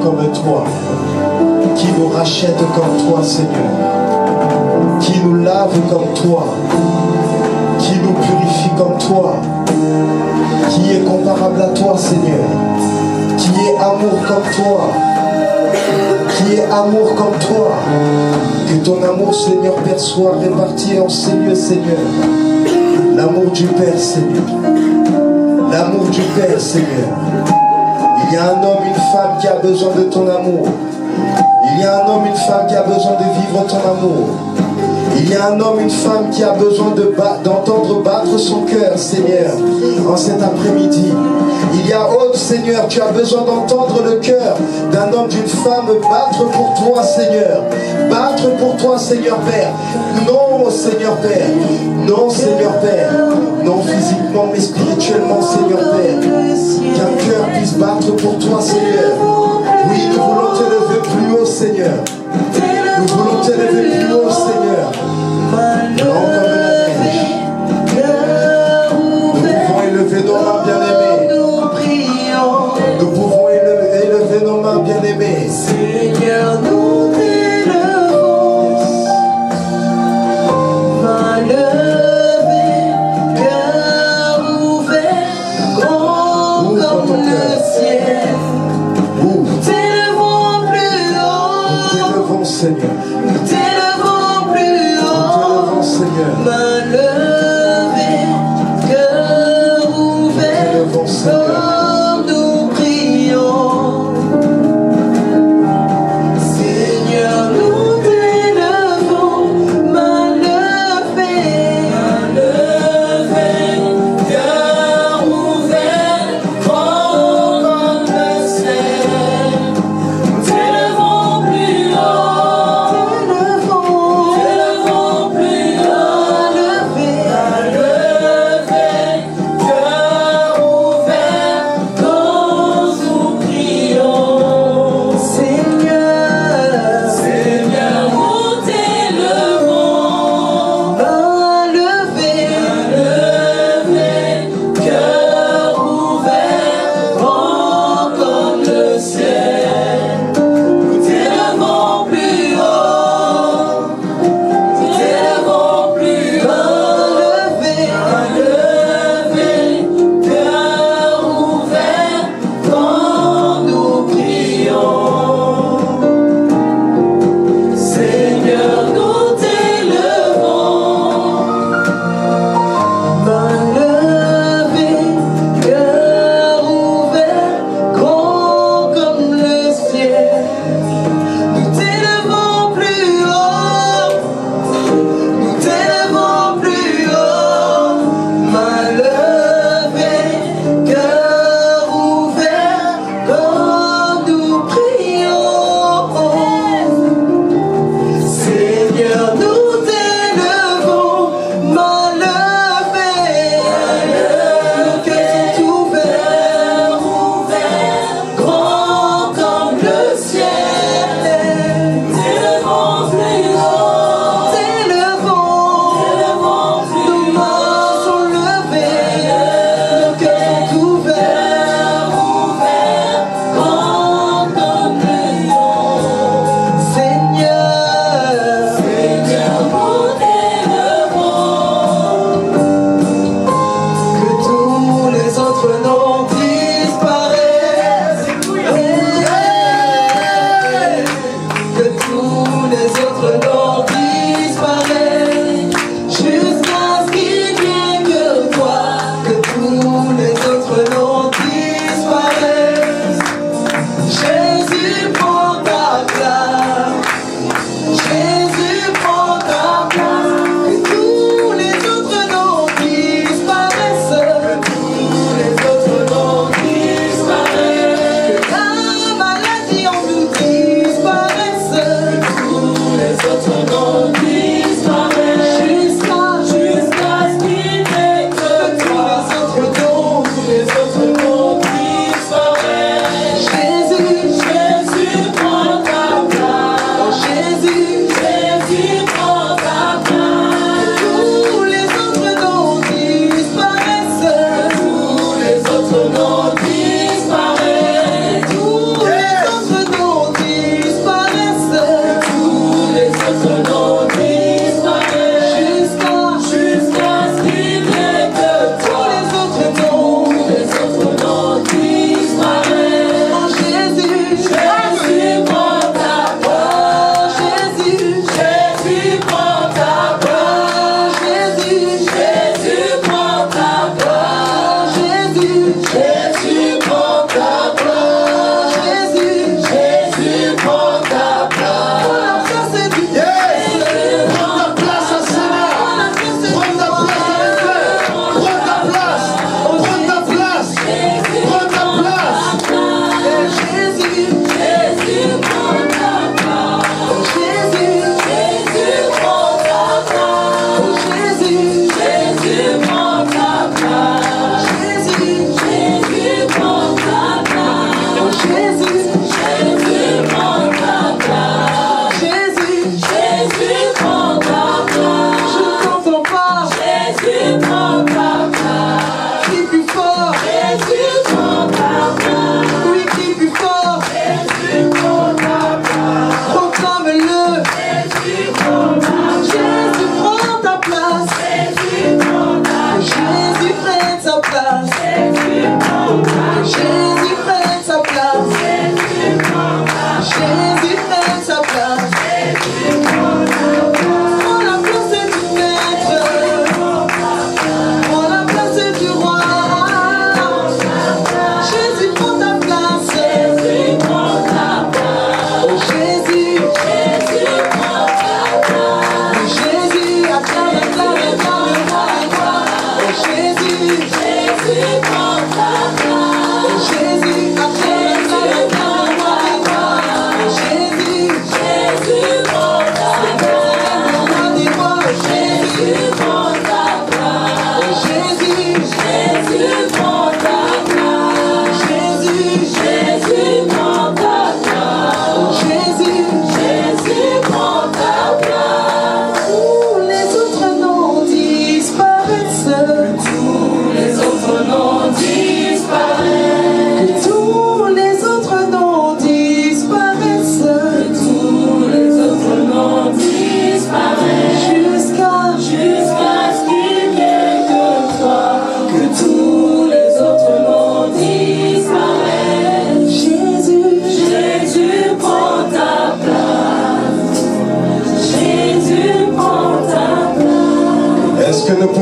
comme toi, qui nous rachète comme toi, Seigneur, qui nous lave comme toi, qui nous purifie comme toi, qui est comparable à toi, Seigneur, qui est amour comme toi, qui est amour comme toi. Que ton amour, Seigneur, Père, soit réparti en ces lieux, Seigneur. L'amour du Père, Seigneur. L'amour du Père, Seigneur. Il y a un homme, une femme qui a besoin de ton amour. Il y a un homme, une femme qui a besoin de vivre ton amour. Il y a un homme, une femme qui a besoin d'entendre battre son cœur, Seigneur, en cet après-midi. Il y a autre, Seigneur, tu as besoin d'entendre le cœur d'un homme, d'une femme battre pour toi, Seigneur. Battre pour toi, Seigneur Père. Non, Seigneur Père. Non, Seigneur Père. Non physiquement, mais spirituellement, Seigneur Père. Qu'un cœur puisse battre pour toi, Seigneur. Oui, nous voulons t'élever plus haut, Seigneur. Nous voulons t'élever plus haut, Seigneur. Non comme la neige. Nous pouvons élever nos mains bien-aimées. Nous pouvons élever nos mains bien-aimées. Seigneur, nous t'élevons. Main levée, cœur ouvert, grand comme le ciel. Nous t'élevons plus haut. Nous t'élevons, Seigneur. Nous t'élevons plus haut. Nous t'élevons, Seigneur. Main levée, cœur ouvert, Nous t'élevons, Seigneur. comme nous prions. Seigneur, nous t'élevons, main levée, cœur ouvert, grand comme le ciel. Nous t'élevons plus haut.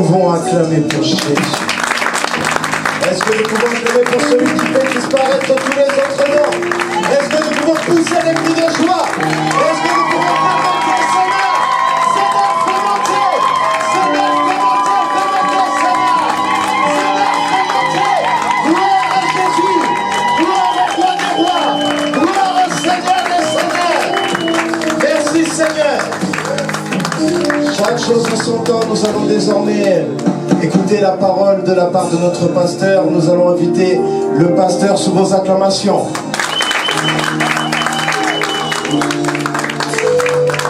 pouvons acclamer pour Jésus? Est-ce que nous pouvons acclamer pour celui qui fait disparaître tous les autres noms? Est-ce que nous pouvons pousser des cris de joie? Est-ce que nous pouvons acclamer pour le Seigneur? Seigneur, fais monter! Seigneur, fais monter, Seigneur! Seigneur, fais monter! Gloire à Jésus! Gloire au roi des rois! Gloire au Seigneur des seigneurs! Merci Seigneur! Chaque chose en son temps, nous allons désormais écouter la parole de la part de notre pasteur. Nous allons inviter le pasteur sous vos acclamations.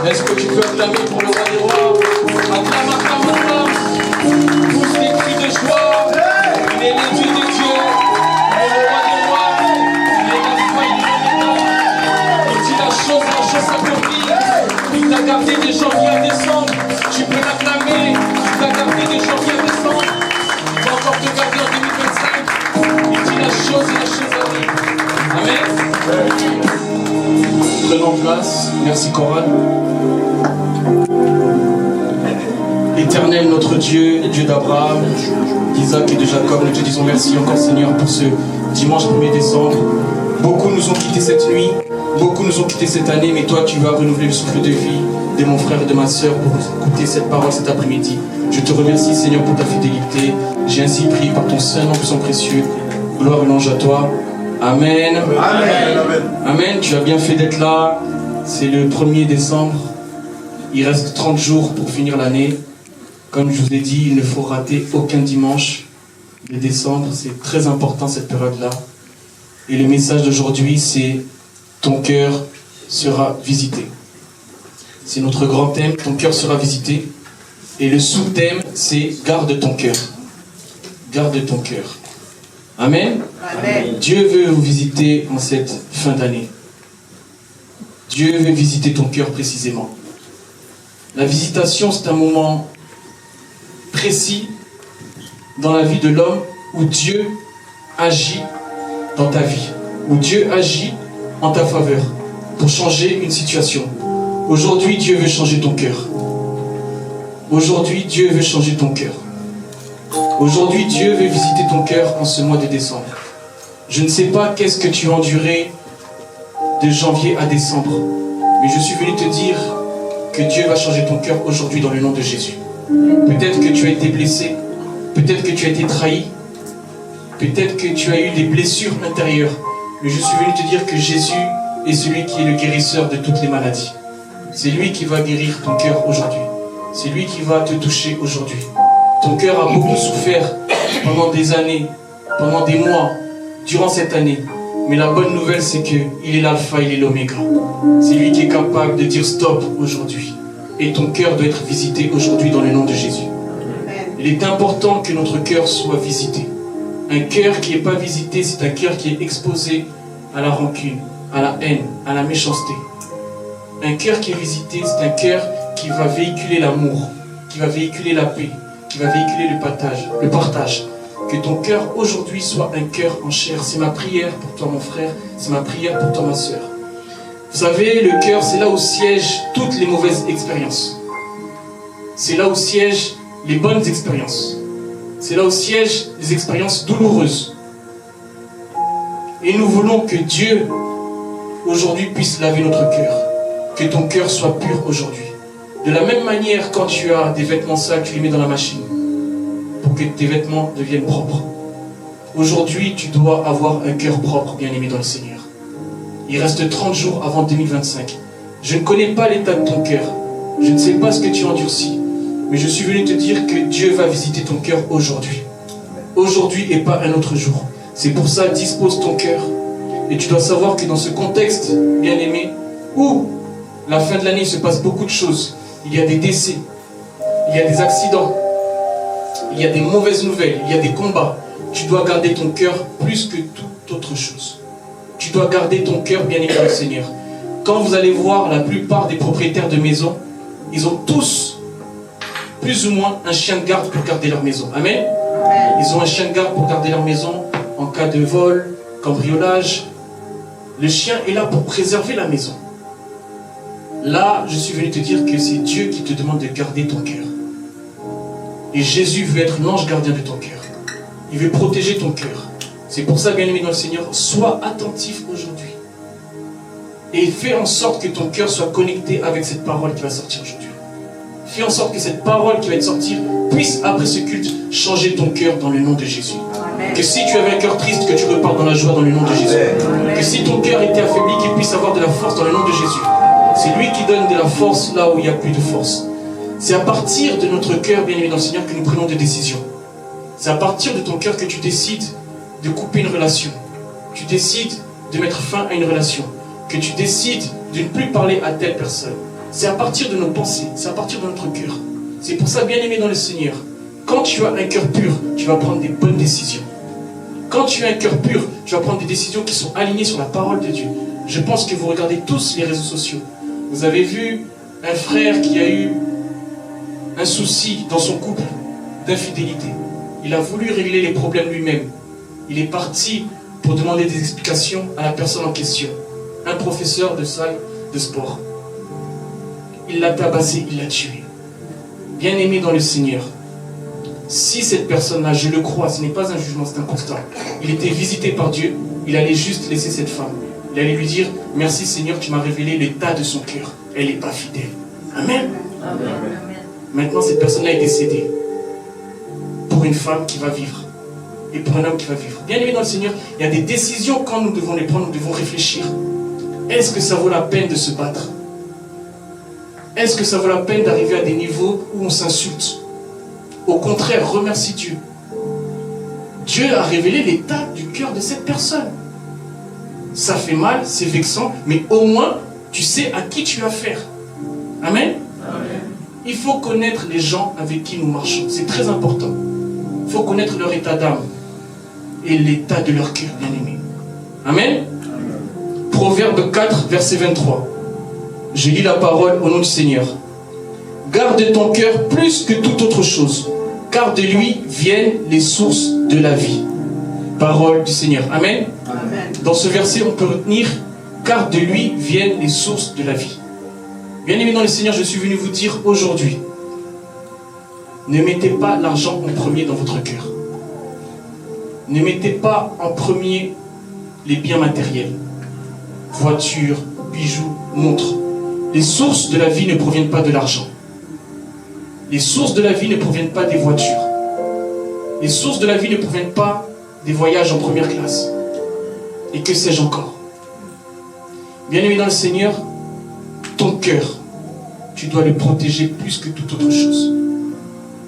Est-ce que tu peux acclamer pour le roi des rois? Acclame, acclame, acclame. Pousse les cris de joie. Il est le Dieu des dieux. Il est le roi des rois. Il est l'alpha, il est l'oméga. Il dit la chose s'accomplit. Il t'a gardé de janvier à décembre. Tu peux l'acclamer. Il t'a gardé de janvier à décembre. Il va encore te garder en 2025. Il dit la chose arrive. Amen. Prenons place. Merci Coran. Éternel notre Dieu, Dieu d'Abraham, d'Isaac et de Jacob, nous te disons merci encore Seigneur pour ce dimanche 1er décembre. Beaucoup nous ont quittés cette nuit, beaucoup nous ont quittés cette année, mais toi tu vas renouveler le souffle de vie de mon frère et de ma soeur pour écouter cette parole cet après-midi. Je te remercie Seigneur pour ta fidélité. J'ai ainsi prié par ton Saint nom sang précieux. Gloire et louange à toi. Amen. Amen. Amen. Tu as bien fait d'être là. C'est le 1er décembre. Il reste 30 jours pour finir l'année. Comme je vous ai dit, il ne faut rater aucun dimanche de décembre. C'est très important cette période-là. Et le message d'aujourd'hui, c'est ton cœur sera visité. C'est notre grand thème, ton cœur sera visité. Et le sous-thème, c'est garde ton cœur. Garde ton cœur. Amen. Amen. Dieu veut vous visiter en cette fin d'année. Dieu veut visiter ton cœur précisément. La visitation, c'est un moment précis dans la vie de l'homme où Dieu agit dans ta vie, où Dieu agit en ta faveur pour changer une situation. Aujourd'hui, Dieu veut changer ton cœur. Aujourd'hui, Dieu veut changer ton cœur. Aujourd'hui, Dieu veut visiter ton cœur en ce mois de décembre. Je ne sais pas qu'est-ce que tu as enduré de janvier à décembre, mais je suis venu te dire que Dieu va changer ton cœur aujourd'hui dans le nom de Jésus. Peut-être que tu as été blessé, peut-être que tu as été trahi, peut-être que tu as eu des blessures intérieures, mais je suis venu te dire que Jésus est celui qui est le guérisseur de toutes les maladies. C'est lui qui va guérir ton cœur aujourd'hui. C'est lui qui va te toucher aujourd'hui. Ton cœur a beaucoup souffert pendant des années, pendant des mois, durant cette année. Mais la bonne nouvelle, c'est qu'il est l'alpha, il est l'oméga. C'est lui qui est capable de dire stop aujourd'hui. Et ton cœur doit être visité aujourd'hui dans le nom de Jésus. Il est important que notre cœur soit visité. Un cœur qui n'est pas visité, c'est un cœur qui est exposé à la rancune, à la haine, à la méchanceté. Un cœur qui est visité, c'est un cœur qui va véhiculer l'amour, qui va véhiculer la paix, qui va véhiculer le partage. Que ton cœur aujourd'hui soit un cœur en chair. C'est ma prière pour toi mon frère, c'est ma prière pour toi ma soeur. Vous savez, le cœur, c'est là où siègent toutes les mauvaises expériences. C'est là où siègent les bonnes expériences. C'est là où siègent les expériences douloureuses. Et nous voulons que Dieu aujourd'hui puisse laver notre cœur. Que ton cœur soit pur aujourd'hui. De la même manière, quand tu as des vêtements sales, tu les mets dans la machine pour que tes vêtements deviennent propres. Aujourd'hui, tu dois avoir un cœur propre, bien-aimé dans le Seigneur. Il reste 30 jours avant 2025. Je ne connais pas l'état de ton cœur. Je ne sais pas ce que tu endurcis. Mais je suis venu te dire que Dieu va visiter ton cœur aujourd'hui. Aujourd'hui et pas un autre jour. C'est pour ça, dispose ton cœur. Et tu dois savoir que dans ce contexte, bien-aimé, où la fin de l'année il se passe beaucoup de choses. Il y a des décès, il y a des accidents, il y a des mauvaises nouvelles, il y a des combats. Tu dois garder ton cœur plus que toute autre chose. Tu dois garder ton cœur bien aimé dans le Seigneur. Quand vous allez voir la plupart des propriétaires de maisons, ils ont tous plus ou moins un chien de garde pour garder leur maison. Amen. Ils ont un chien de garde pour garder leur maison en cas de vol, cambriolage. Le chien est là pour préserver la maison. Là, je suis venu te dire que c'est Dieu qui te demande de garder ton cœur. Et Jésus veut être l'ange gardien de ton cœur. Il veut protéger ton cœur. C'est pour ça, bien-aimé dans le Seigneur, sois attentif aujourd'hui. Et fais en sorte que ton cœur soit connecté avec cette parole qui va sortir aujourd'hui. Fais en sorte que cette parole qui va être sortie puisse, après ce culte, changer ton cœur dans le nom de Jésus. Amen. Que si tu avais un cœur triste, que tu repars dans la joie dans le nom de Jésus. Amen. Que si ton cœur était affaibli, qu'il puisse avoir de la force dans le nom de Jésus. C'est lui qui donne de la force là où il n'y a plus de force. C'est à partir de notre cœur, bien-aimé dans le Seigneur, que nous prenons des décisions. C'est à partir de ton cœur que tu décides de couper une relation. Tu décides de mettre fin à une relation. Que tu décides de ne plus parler à telle personne. C'est à partir de nos pensées, c'est à partir de notre cœur. C'est pour ça, bien-aimé dans le Seigneur, quand tu as un cœur pur, tu vas prendre des bonnes décisions. Quand tu as un cœur pur, tu vas prendre des décisions qui sont alignées sur la parole de Dieu. Je pense que vous regardez tous les réseaux sociaux. Vous avez vu un frère qui a eu un souci dans son couple d'infidélité. Il a voulu régler les problèmes lui-même. Il est parti pour demander des explications à la personne en question. Un professeur de salle de sport. Il l'a tabassé, il l'a tué. Bien-aimé dans le Seigneur, si cette personne-là, je le crois, ce n'est pas un jugement, c'est un constat. Il était visité par Dieu, il allait juste laisser cette femme. Il allait lui dire, merci Seigneur, tu m'as révélé l'état de son cœur. Elle n'est pas fidèle. Amen. Amen. Maintenant, cette personne-là est décédée. Pour une femme qui va vivre. Et pour un homme qui va vivre. Bien-aimé dans le Seigneur, il y a des décisions, quand nous devons les prendre, nous devons réfléchir. Est-ce que ça vaut la peine de se battre? Est-ce que ça vaut la peine d'arriver à des niveaux où on s'insulte? Au contraire, remercie Dieu. Dieu a révélé l'état du cœur de cette personne. Ça fait mal, c'est vexant, mais au moins, tu sais à qui tu as affaire. Amen. Amen. Il faut connaître les gens avec qui nous marchons. C'est très important. Il faut connaître leur état d'âme et l'état de leur cœur, bien-aimé. Amen. Amen. Proverbe 4, verset 23. Je lis la parole au nom du Seigneur. Garde ton cœur plus que toute autre chose, car de lui viennent les sources de la vie. Parole du Seigneur. Amen. Amen. Dans ce verset, on peut retenir, car de lui viennent les sources de la vie. Bien-aimés dans le Seigneur, je suis venu vous dire aujourd'hui, ne mettez pas l'argent en premier dans votre cœur. Ne mettez pas en premier les biens matériels. Voitures, bijoux, montres. Les sources de la vie ne proviennent pas de l'argent. Les sources de la vie ne proviennent pas des voitures. Les sources de la vie ne proviennent pas des voyages en première classe. Et que sais-je encore? Bien-aimé dans le Seigneur, ton cœur, tu dois le protéger plus que toute autre chose.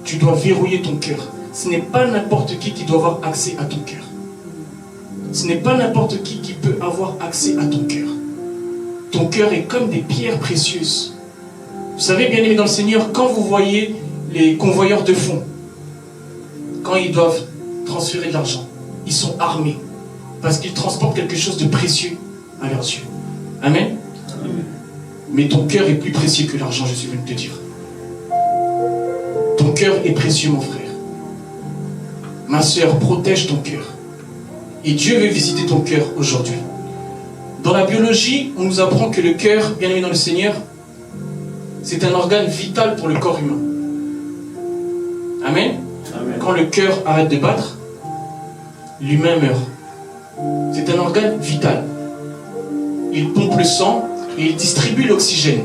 Tu dois verrouiller ton cœur. Ce n'est pas n'importe qui doit avoir accès à ton cœur. Ce n'est pas n'importe qui peut avoir accès à ton cœur. Ton cœur est comme des pierres précieuses. Vous savez, bien-aimés dans le Seigneur, quand vous voyez les convoyeurs de fonds, quand ils doivent transférer de l'argent, ils sont armés parce qu'ils transportent quelque chose de précieux à leurs yeux. Amen. Amen. Mais ton cœur est plus précieux que l'argent, je suis venu te dire. Ton cœur est précieux, mon frère. Ma sœur, protège ton cœur. Et Dieu veut visiter ton cœur aujourd'hui. Dans la biologie, on nous apprend que le cœur, bien aimé dans le Seigneur, c'est un organe vital pour le corps humain. Amen. Amen. Quand le cœur arrête de battre, l'humain meurt. C'est un organe vital. Il pompe le sang et il distribue l'oxygène.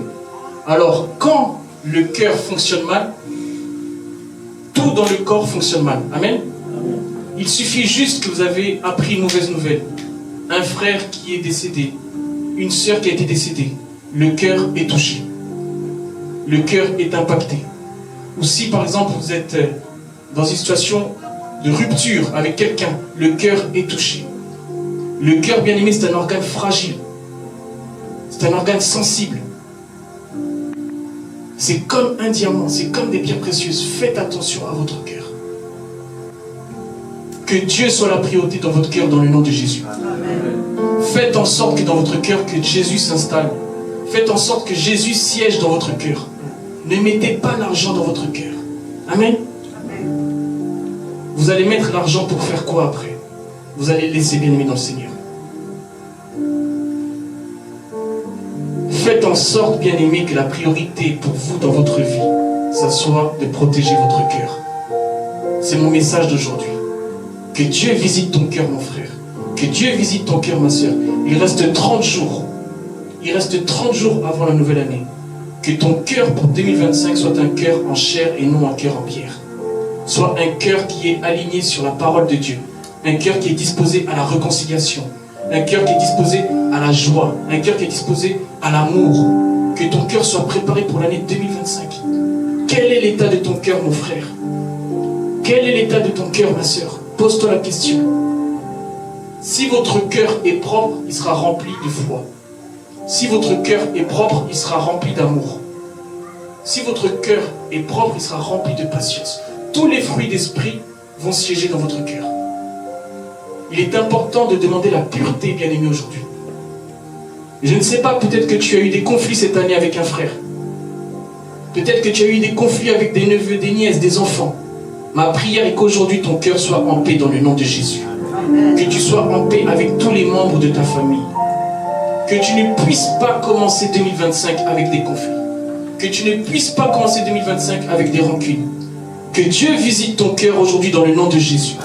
Alors, quand le cœur fonctionne mal, tout dans le corps fonctionne mal. Amen. Amen. Il suffit juste que vous avez appris une mauvaise nouvelle. Un frère qui est décédé, une sœur qui a été décédée, le cœur est touché. Le cœur est impacté. Ou si par exemple vous êtes dans une situation de rupture avec quelqu'un, le cœur est touché. Le cœur, bien aimé, c'est un organe fragile. C'est un organe sensible. C'est comme un diamant, c'est comme des pierres précieuses. Faites attention à votre cœur. Que Dieu soit la priorité dans votre cœur dans le nom de Jésus. Amen. Faites en sorte que dans votre cœur, que Jésus s'installe. Faites en sorte que Jésus siège dans votre cœur. Ne mettez pas l'argent dans votre cœur. Amen. Amen. Vous allez mettre l'argent pour faire quoi après? Vous allez le laisser, bien-aimé dans le Seigneur. Faites en sorte, bien-aimé, que la priorité pour vous dans votre vie, ça soit de protéger votre cœur. C'est mon message d'aujourd'hui. Que Dieu visite ton cœur, mon frère. Que Dieu visite ton cœur, ma soeur. Il reste 30 jours. Il reste 30 jours avant la nouvelle année. Que ton cœur pour 2025 soit un cœur en chair et non un cœur en pierre. Soit un cœur qui est aligné sur la parole de Dieu. Un cœur qui est disposé à la réconciliation. Un cœur qui est disposé à la joie. Un cœur qui est disposé à l'amour. Que ton cœur soit préparé pour l'année 2025. Quel est l'état de ton cœur, mon frère? Quel est l'état de ton cœur, ma soeur? Pose-toi la question. Si votre cœur est propre, il sera rempli de foi. Si votre cœur est propre, il sera rempli d'amour. Si votre cœur est propre, il sera rempli de patience. Tous les fruits d'esprit vont siéger dans votre cœur. Il est important de demander la pureté, bien-aimé, aujourd'hui. Je ne sais pas, peut-être que tu as eu des conflits cette année avec un frère. Peut-être que tu as eu des conflits avec des neveux, des nièces, des enfants. Ma prière est qu'aujourd'hui ton cœur soit en paix dans le nom de Jésus. Que tu sois en paix avec tous les membres de ta famille. Que tu ne puisses pas commencer 2025 avec des conflits. Que tu ne puisses pas commencer 2025 avec des rancunes. Que Dieu visite ton cœur aujourd'hui dans le nom de Jésus.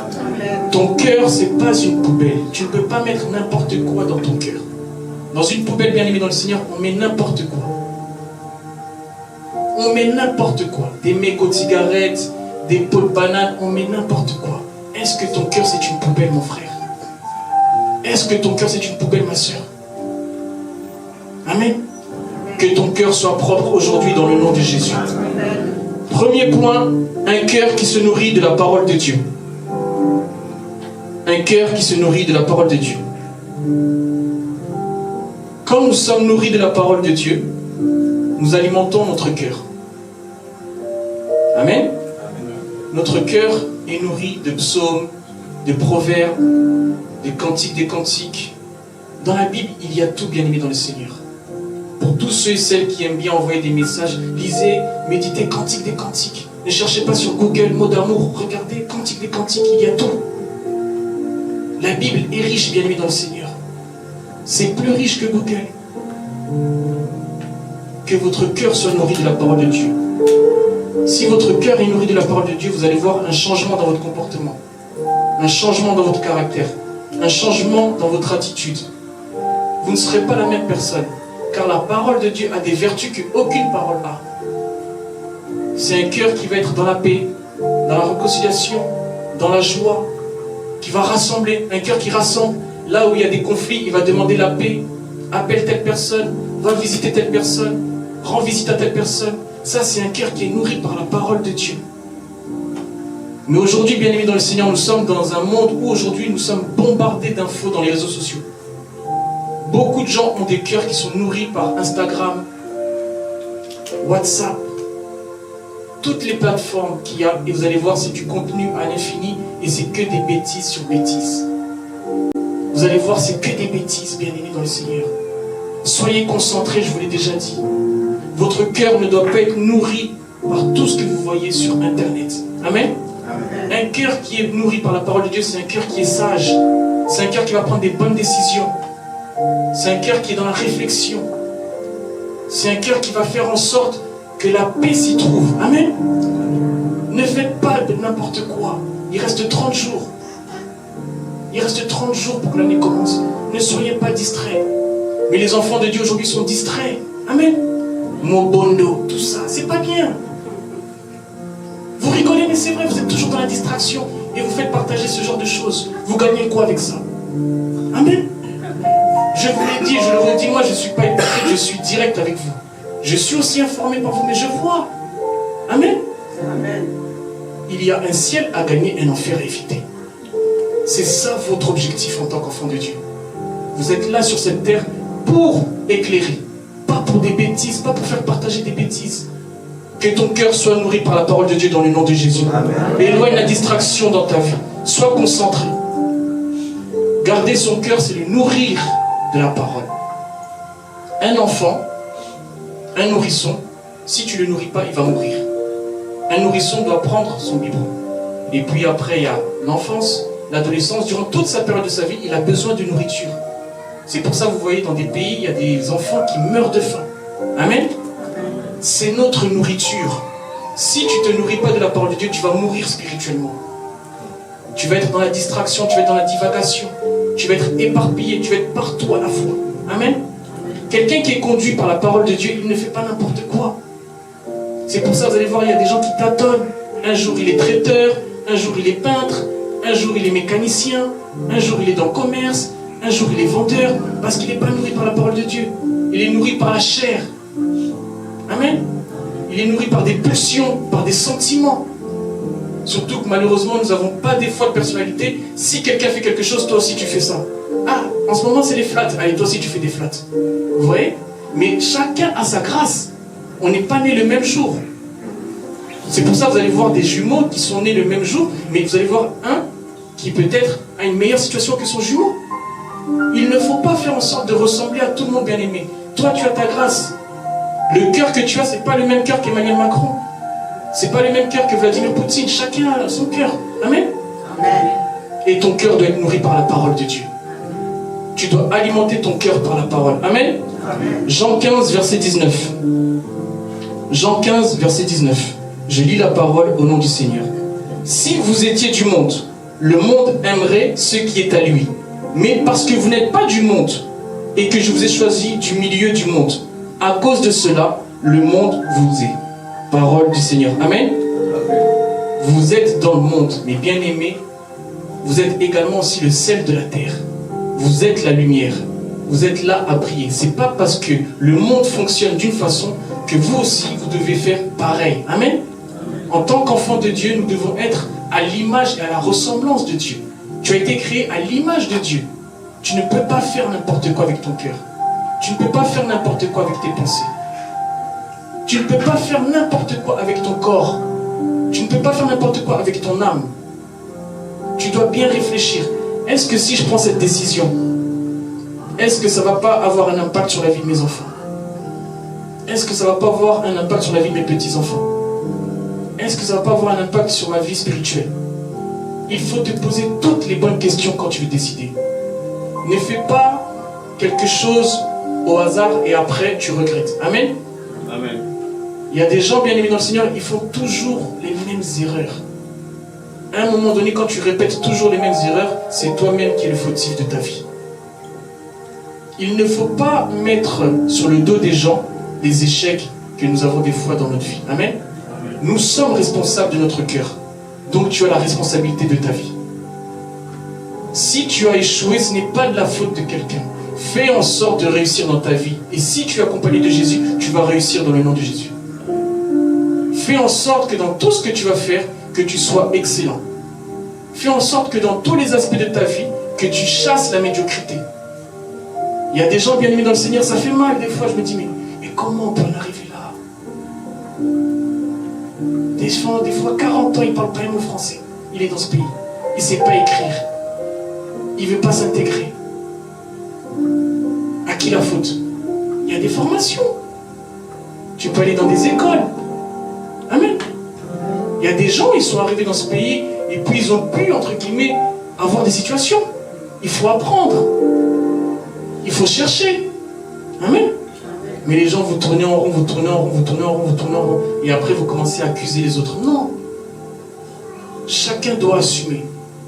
Ton cœur, ce n'est pas une poubelle. Tu ne peux pas mettre n'importe quoi dans ton cœur. Dans une poubelle, bien aimée dans le Seigneur, on met n'importe quoi. On met n'importe quoi. Des mégots de cigarettes, des pots de bananes, on met n'importe quoi. Est-ce que ton cœur c'est une poubelle, mon frère? Est-ce que ton cœur c'est une poubelle, ma soeur? Amen. Que ton cœur soit propre aujourd'hui dans le nom de Jésus. Premier point, un cœur qui se nourrit de la parole de Dieu. Un cœur qui se nourrit de la parole de Dieu. Quand nous sommes nourris de la parole de Dieu, nous alimentons notre cœur. Amen. Notre cœur est nourri de psaumes, de proverbes, de cantiques des cantiques. Dans la Bible, il y a tout, bien aimé dans le Seigneur. Pour tous ceux et celles qui aiment bien envoyer des messages, lisez, méditez cantiques des cantiques. Ne cherchez pas sur Google mots d'amour. Regardez cantiques des cantiques, il y a tout. La Bible est riche, bien aimé dans le Seigneur. C'est plus riche que Google. Que votre cœur soit nourri de la parole de Dieu. Si votre cœur est nourri de la parole de Dieu, vous allez voir un changement dans votre comportement, un changement dans votre caractère, un changement dans votre attitude. Vous ne serez pas la même personne, car la parole de Dieu a des vertus qu'aucune parole n'a. C'est un cœur qui va être dans la paix, dans la réconciliation, dans la joie, qui va rassembler, un cœur qui rassemble. Là où il y a des conflits, il va demander la paix, appelle telle personne, va visiter telle personne, rend visite à telle personne. Ça, c'est un cœur qui est nourri par la parole de Dieu. Mais aujourd'hui, bien aimés dans le Seigneur, nous sommes dans un monde où aujourd'hui nous sommes bombardés d'infos dans les réseaux sociaux. Beaucoup de gens ont des cœurs qui sont nourris par Instagram, WhatsApp, toutes les plateformes qu'il y a. Et vous allez voir, c'est du contenu à l'infini et c'est que des bêtises sur bêtises. Vous allez voir, c'est que des bêtises, bien aimés dans le Seigneur. Soyez concentrés, je vous l'ai déjà dit. Votre cœur ne doit pas être nourri par tout ce que vous voyez sur Internet. Amen. Amen. Un cœur qui est nourri par la parole de Dieu, c'est un cœur qui est sage. C'est un cœur qui va prendre des bonnes décisions. C'est un cœur qui est dans la réflexion. C'est un cœur qui va faire en sorte que la paix s'y trouve. Amen. Ne faites pas de n'importe quoi. Il reste 30 jours. Il reste 30 jours pour que l'année commence. Ne soyez pas distraits. Mais les enfants de Dieu aujourd'hui sont distraits. Amen. Mobondo, tout ça, c'est pas bien. Vous rigolez, mais c'est vrai, vous êtes toujours dans la distraction et vous faites partager ce genre de choses. Vous gagnez quoi avec ça? Amen. Je vous l'ai dit, je le redis, moi je ne suis pas hypocrite, je suis direct avec vous. Je suis aussi informé par vous, mais je vois. Amen. Amen. Il y a un ciel à gagner, un enfer à éviter. C'est ça votre objectif en tant qu'enfant de Dieu. Vous êtes là sur cette terre pour éclairer. Pas pour des bêtises, pas pour faire partager des bêtises. Que ton cœur soit nourri par la parole de Dieu dans le nom de Jésus. Amen. Éloigne la distraction dans ta vie. Sois concentré. Garder son cœur, c'est le nourrir de la parole. Un enfant, un nourrisson, si tu ne le nourris pas, il va mourir. Un nourrisson doit prendre son biberon. Et puis après, il y a l'enfance, l'adolescence. Durant toute sa période de sa vie, il a besoin de nourriture. C'est pour ça que vous voyez dans des pays, il y a des enfants qui meurent de faim. Amen. C'est notre nourriture. Si tu ne te nourris pas de la parole de Dieu, tu vas mourir spirituellement. Tu vas être dans la distraction, tu vas être dans la divagation. Tu vas être éparpillé, tu vas être partout à la fois. Amen. Quelqu'un qui est conduit par la parole de Dieu, il ne fait pas n'importe quoi. C'est pour ça, vous allez voir, il y a des gens qui tâtonnent. Un jour, il est traiteur, un jour, il est peintre, un jour, il est mécanicien, un jour, il est dans le commerce, un jour, il est vendeur, parce qu'il n'est pas nourri par la parole de Dieu. Il est nourri par la chair. Amen. Il est nourri par des pulsions, par des sentiments. Surtout que malheureusement, nous n'avons pas des fois de personnalité. Si quelqu'un fait quelque chose, toi aussi tu fais ça. Ah, en ce moment c'est les flats. Allez, toi aussi tu fais des flats. Vous voyez? Mais chacun a sa grâce. On n'est pas né le même jour. C'est pour ça que vous allez voir des jumeaux qui sont nés le même jour, mais vous allez voir un qui peut-être a une meilleure situation que son jumeau. Il ne faut pas faire en sorte de ressembler à tout le monde, bien aimé. Toi, tu as ta grâce. Le cœur que tu as, ce n'est pas le même cœur qu'Emmanuel Macron. C'est pas le même cœur que Vladimir Poutine. Chacun a son cœur. Amen. Amen. Et ton cœur doit être nourri par la parole de Dieu. Tu dois alimenter ton cœur par la parole. Amen. Amen. Jean 15, verset 19. Jean 15, verset 19. Je lis la parole au nom du Seigneur. Si vous étiez du monde, le monde aimerait ce qui est à lui. Mais parce que vous n'êtes pas du monde et que je vous ai choisi du milieu du monde, à cause de cela, le monde vous est. Parole du Seigneur. Amen. Vous êtes dans le monde, mais bien aimés, vous êtes également aussi le sel de la terre. Vous êtes la lumière. Vous êtes là à briller. C'est pas parce que le monde fonctionne d'une façon que vous aussi, vous devez faire pareil. Amen. En tant qu'enfant de Dieu, nous devons être à l'image et à la ressemblance de Dieu. Tu as été créé à l'image de Dieu. Tu ne peux pas faire n'importe quoi avec ton cœur. Tu ne peux pas faire n'importe quoi avec tes pensées. Tu ne peux pas faire n'importe quoi avec ton corps. Tu ne peux pas faire n'importe quoi avec ton âme. Tu dois bien réfléchir. Est-ce que si je prends cette décision, est-ce que ça ne va pas avoir un impact sur la vie de mes enfants? Est-ce que ça ne va pas avoir un impact sur la vie de mes petits-enfants? Est-ce que ça ne va pas avoir un impact sur ma vie spirituelle? Il faut te poser toutes les bonnes questions quand tu veux décider. Ne fais pas quelque chose au hasard et après tu regrettes. Amen. Amen. Il y a des gens bien aimés dans le Seigneur, ils font toujours les mêmes erreurs. À un moment donné, quand tu répètes toujours les mêmes erreurs, c'est toi-même qui es le fautif de ta vie. Il ne faut pas mettre sur le dos des gens les échecs que nous avons des fois dans notre vie. Amen. Nous sommes responsables de notre cœur. Donc tu as la responsabilité de ta vie. Si tu as échoué, ce n'est pas de la faute de quelqu'un. Fais en sorte de réussir dans ta vie. Et si tu es accompagné de Jésus, tu vas réussir dans le nom de Jésus. Fais en sorte que dans tout ce que tu vas faire, que tu sois excellent. Fais en sorte que dans tous les aspects de ta vie, que tu chasses la médiocrité. Il y a des gens bien aimés dans le Seigneur, ça fait mal des fois, je me dis, mais comment on peut en arriver là? Des fois, 40 ans, il ne parle pas un mot français. Il est dans ce pays. Il ne sait pas écrire. Il ne veut pas s'intégrer. À qui la faute? Il y a des formations. Tu peux aller dans des écoles. Amen. Il y a des gens, ils sont arrivés dans ce pays et puis ils ont pu, entre guillemets, avoir des situations. Il faut apprendre. Il faut chercher. Amen. Mais les gens, vous tournez en rond, vous tournez en rond, vous tournez en rond, vous tournez en rond. Et après, vous commencez à accuser les autres. Non. Chacun doit assumer.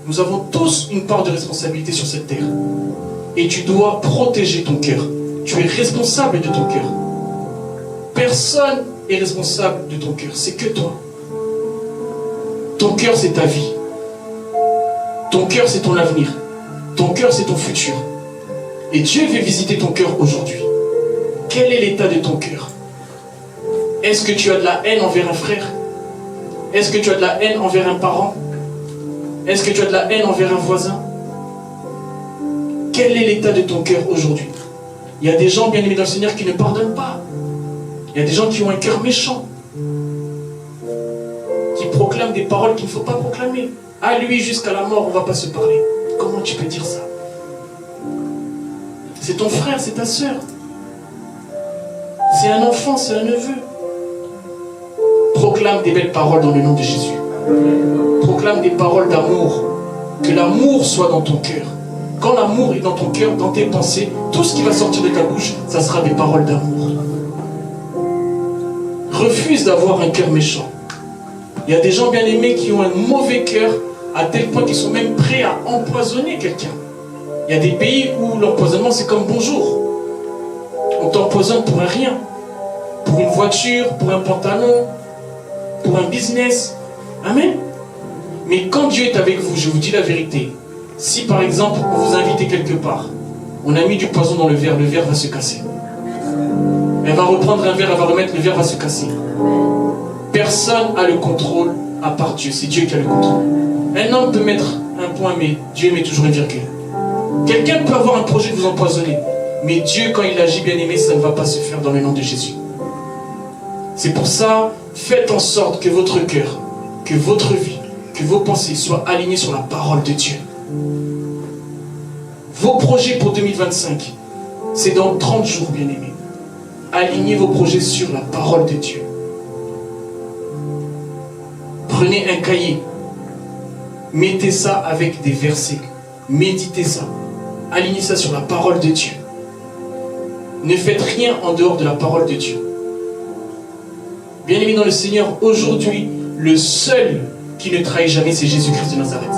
Nous avons tous une part de responsabilité sur cette terre. Et tu dois protéger ton cœur. Tu es responsable de ton cœur. Personne n'est responsable de ton cœur. C'est que toi. Ton cœur, c'est ta vie. Ton cœur, c'est ton avenir. Ton cœur, c'est ton futur. Et Dieu veut visiter ton cœur aujourd'hui. Quel est l'état de ton cœur? Est-ce que tu as de la haine envers un frère? Est-ce que tu as de la haine envers un parent? Est-ce que tu as de la haine envers un voisin? Quel est l'état de ton cœur aujourd'hui? Il y a des gens bien aimés dans le Seigneur qui ne pardonnent pas. Il y a des gens qui ont un cœur méchant, qui proclament des paroles qu'il ne faut pas proclamer. À lui jusqu'à la mort, on ne va pas se parler. Comment tu peux dire ça? C'est ton frère, c'est ta sœur. C'est un enfant, c'est un neveu. Proclame des belles paroles dans le nom de Jésus. Proclame des paroles d'amour. Que l'amour soit dans ton cœur. Quand l'amour est dans ton cœur, dans tes pensées, tout ce qui va sortir de ta bouche, ça sera des paroles d'amour. Refuse d'avoir un cœur méchant. Il y a des gens bien aimés qui ont un mauvais cœur à tel point qu'ils sont même prêts à empoisonner quelqu'un. Il y a des pays où l'empoisonnement c'est comme bonjour. On t'empoisonne pour un rien. Pour une voiture, pour un pantalon, pour un business. Amen. Mais quand Dieu est avec vous, je vous dis la vérité. Si par exemple, on vous invite quelque part, on a mis du poison dans le verre va se casser. Elle va reprendre un verre, elle va remettre, le verre va se casser. Personne n'a le contrôle à part Dieu. C'est Dieu qui a le contrôle. Un homme peut mettre un point, mais Dieu met toujours une virgule. Quelqu'un peut avoir un projet de vous empoisonner. Mais Dieu, quand il agit, bien aimé, ça ne va pas se faire dans le nom de Jésus. C'est pour ça, faites en sorte que votre cœur, que votre vie, que vos pensées soient alignées sur la parole de Dieu. Vos projets pour 2025, c'est dans 30 jours, bien aimé. Alignez vos projets sur la parole de Dieu. Prenez un cahier. Mettez ça avec des versets. Méditez ça. Alignez ça sur la parole de Dieu. Ne faites rien en dehors de la parole de Dieu. Bien aimé dans le Seigneur, aujourd'hui, le seul qui ne trahit jamais, c'est Jésus-Christ de Nazareth.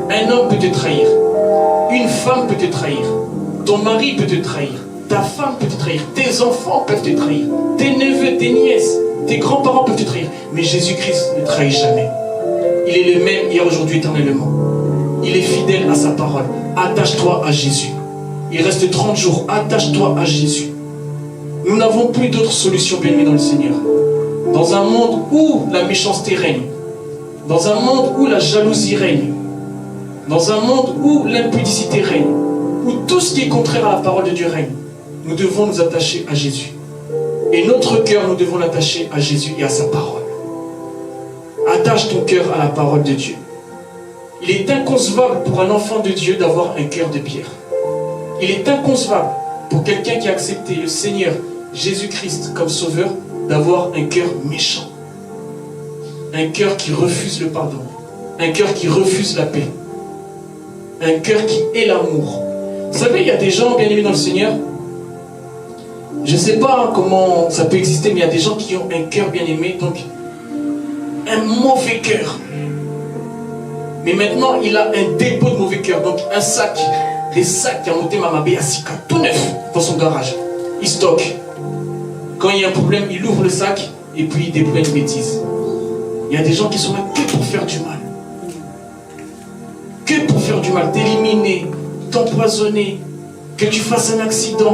Un homme peut te trahir. Une femme peut te trahir. Ton mari peut te trahir. Ta femme peut te trahir. Tes enfants peuvent te trahir. Tes neveux, tes nièces, tes grands-parents peuvent te trahir. Mais Jésus-Christ ne trahit jamais. Il est le même hier, aujourd'hui, éternellement. Il est fidèle à sa parole. Attache-toi à Jésus. Il reste 30 jours. Attache-toi à Jésus. Nous n'avons plus d'autre solution, bien-aimés dans le Seigneur. Dans un monde où la méchanceté règne, dans un monde où la jalousie règne, dans un monde où l'impudicité règne, où tout ce qui est contraire à la parole de Dieu règne, nous devons nous attacher à Jésus. Et notre cœur, nous devons l'attacher à Jésus et à sa parole. Attache ton cœur à la parole de Dieu. Il est inconcevable pour un enfant de Dieu d'avoir un cœur de pierre. Il est inconcevable pour quelqu'un qui a accepté le Seigneur Jésus-Christ comme sauveur d'avoir un cœur méchant. Un cœur qui refuse le pardon. Un cœur qui refuse la paix. Un cœur qui est l'amour. Vous savez, il y a des gens bien aimés dans le Seigneur. Je ne sais pas comment ça peut exister, mais il y a des gens qui ont un cœur bien aimé, donc un mauvais cœur. Mais maintenant, il a un dépôt de mauvais cœur, donc un sac, des sacs qui ont monté Mamabé à Sika, tout neuf, dans son garage. Il stocke. Quand il y a un problème, il ouvre le sac et puis il déploie une bêtise. Il y a des gens qui sont là que pour faire du mal. Que pour faire du mal, t'éliminer, t'empoisonner, que tu fasses un accident,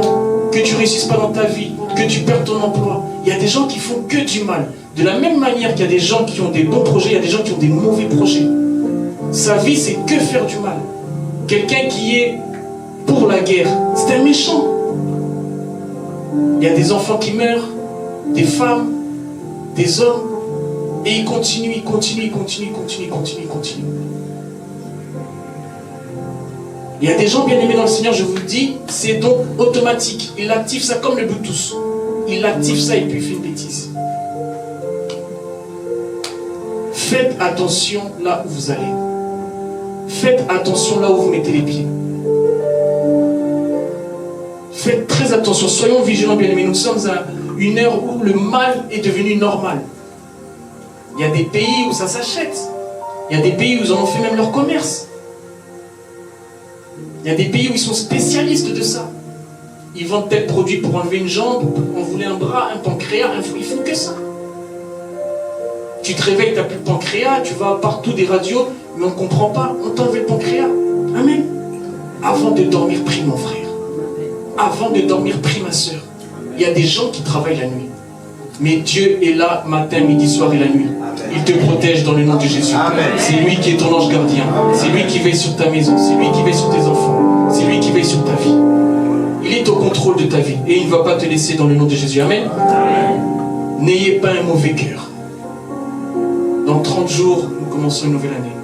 que tu ne réussisses pas dans ta vie, que tu perds ton emploi. Il y a des gens qui font que du mal. De la même manière qu'il y a des gens qui ont des bons projets, il y a des gens qui ont des mauvais projets. Sa vie, c'est que faire du mal. Quelqu'un qui est pour la guerre, c'est un méchant. Il y a des enfants qui meurent, des femmes, des hommes, et ils continuent. Il y a des gens bien aimés dans le Seigneur, je vous le dis, c'est donc automatique. Il active ça comme le Bluetooth. Il active ça et puis il fait une bêtise. Faites attention là où vous allez. Faites attention là où vous mettez les pieds. Faites très attention, soyons vigilants bien aimés. Nous sommes à une heure où le mal est devenu normal. Il y a des pays où ça s'achète. Il y a des pays où ils en ont fait même leur commerce. Il y a des pays où ils sont spécialistes de ça. Ils vendent tel produit pour enlever une jambe, on voulait un bras, un pancréas, ils font que ça. Tu te réveilles, tu n'as plus de pancréas, tu vas partout des radios, mais on ne comprend pas, on t'a enlevé le pancréas. Amen. Avant de dormir, prie mon frère. Avant de dormir, prie ma soeur. Il y a des gens qui travaillent la nuit. Mais Dieu est là matin, midi, soir et la nuit. Il te protège dans le nom de Jésus. C'est lui qui est ton ange gardien. C'est lui qui veille sur ta maison. C'est lui qui veille sur tes enfants. C'est lui qui veille sur ta vie. Il est au contrôle de ta vie. Et il ne va pas te laisser dans le nom de Jésus. Amen. N'ayez pas un mauvais cœur. Dans 30 jours, nous commençons une nouvelle année.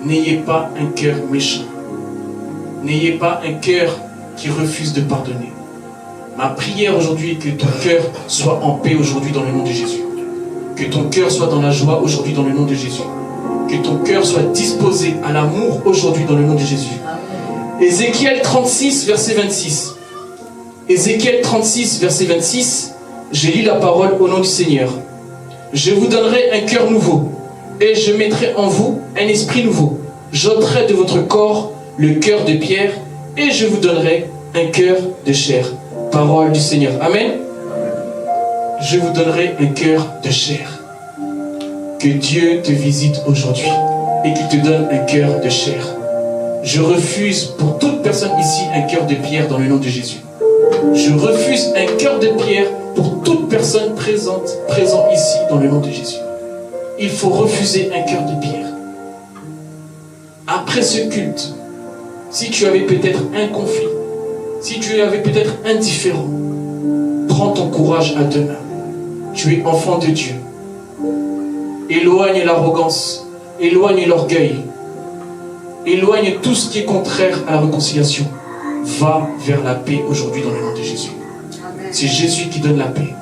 N'ayez pas un cœur méchant. N'ayez pas un cœur qui refuse de pardonner. Ma prière aujourd'hui est que ton cœur soit en paix aujourd'hui dans le nom de Jésus. Que ton cœur soit dans la joie aujourd'hui dans le nom de Jésus. Que ton cœur soit disposé à l'amour aujourd'hui dans le nom de Jésus. Ézéchiel 36, verset 26. Ézéchiel 36, verset 26. Je lis la parole au nom du Seigneur. Je vous donnerai un cœur nouveau et je mettrai en vous un esprit nouveau. J'ôterai de votre corps le cœur de pierre et je vous donnerai un cœur de chair. Parole du Seigneur. Amen. Je vous donnerai un cœur de chair. Que Dieu te visite aujourd'hui et qu'il te donne un cœur de chair. Je refuse pour toute personne ici un cœur de pierre dans le nom de Jésus. Je refuse un cœur de pierre pour toute personne présent ici dans le nom de Jésus. Il faut refuser un cœur de pierre. Après ce culte, si tu avais peut-être un conflit, si tu avais peut-être indifférent, prends ton courage à deux mains. Tu es enfant de Dieu. Éloigne l'arrogance, éloigne l'orgueil, éloigne tout ce qui est contraire à la réconciliation. Va vers la paix aujourd'hui dans le nom de Jésus. C'est Jésus qui donne la paix.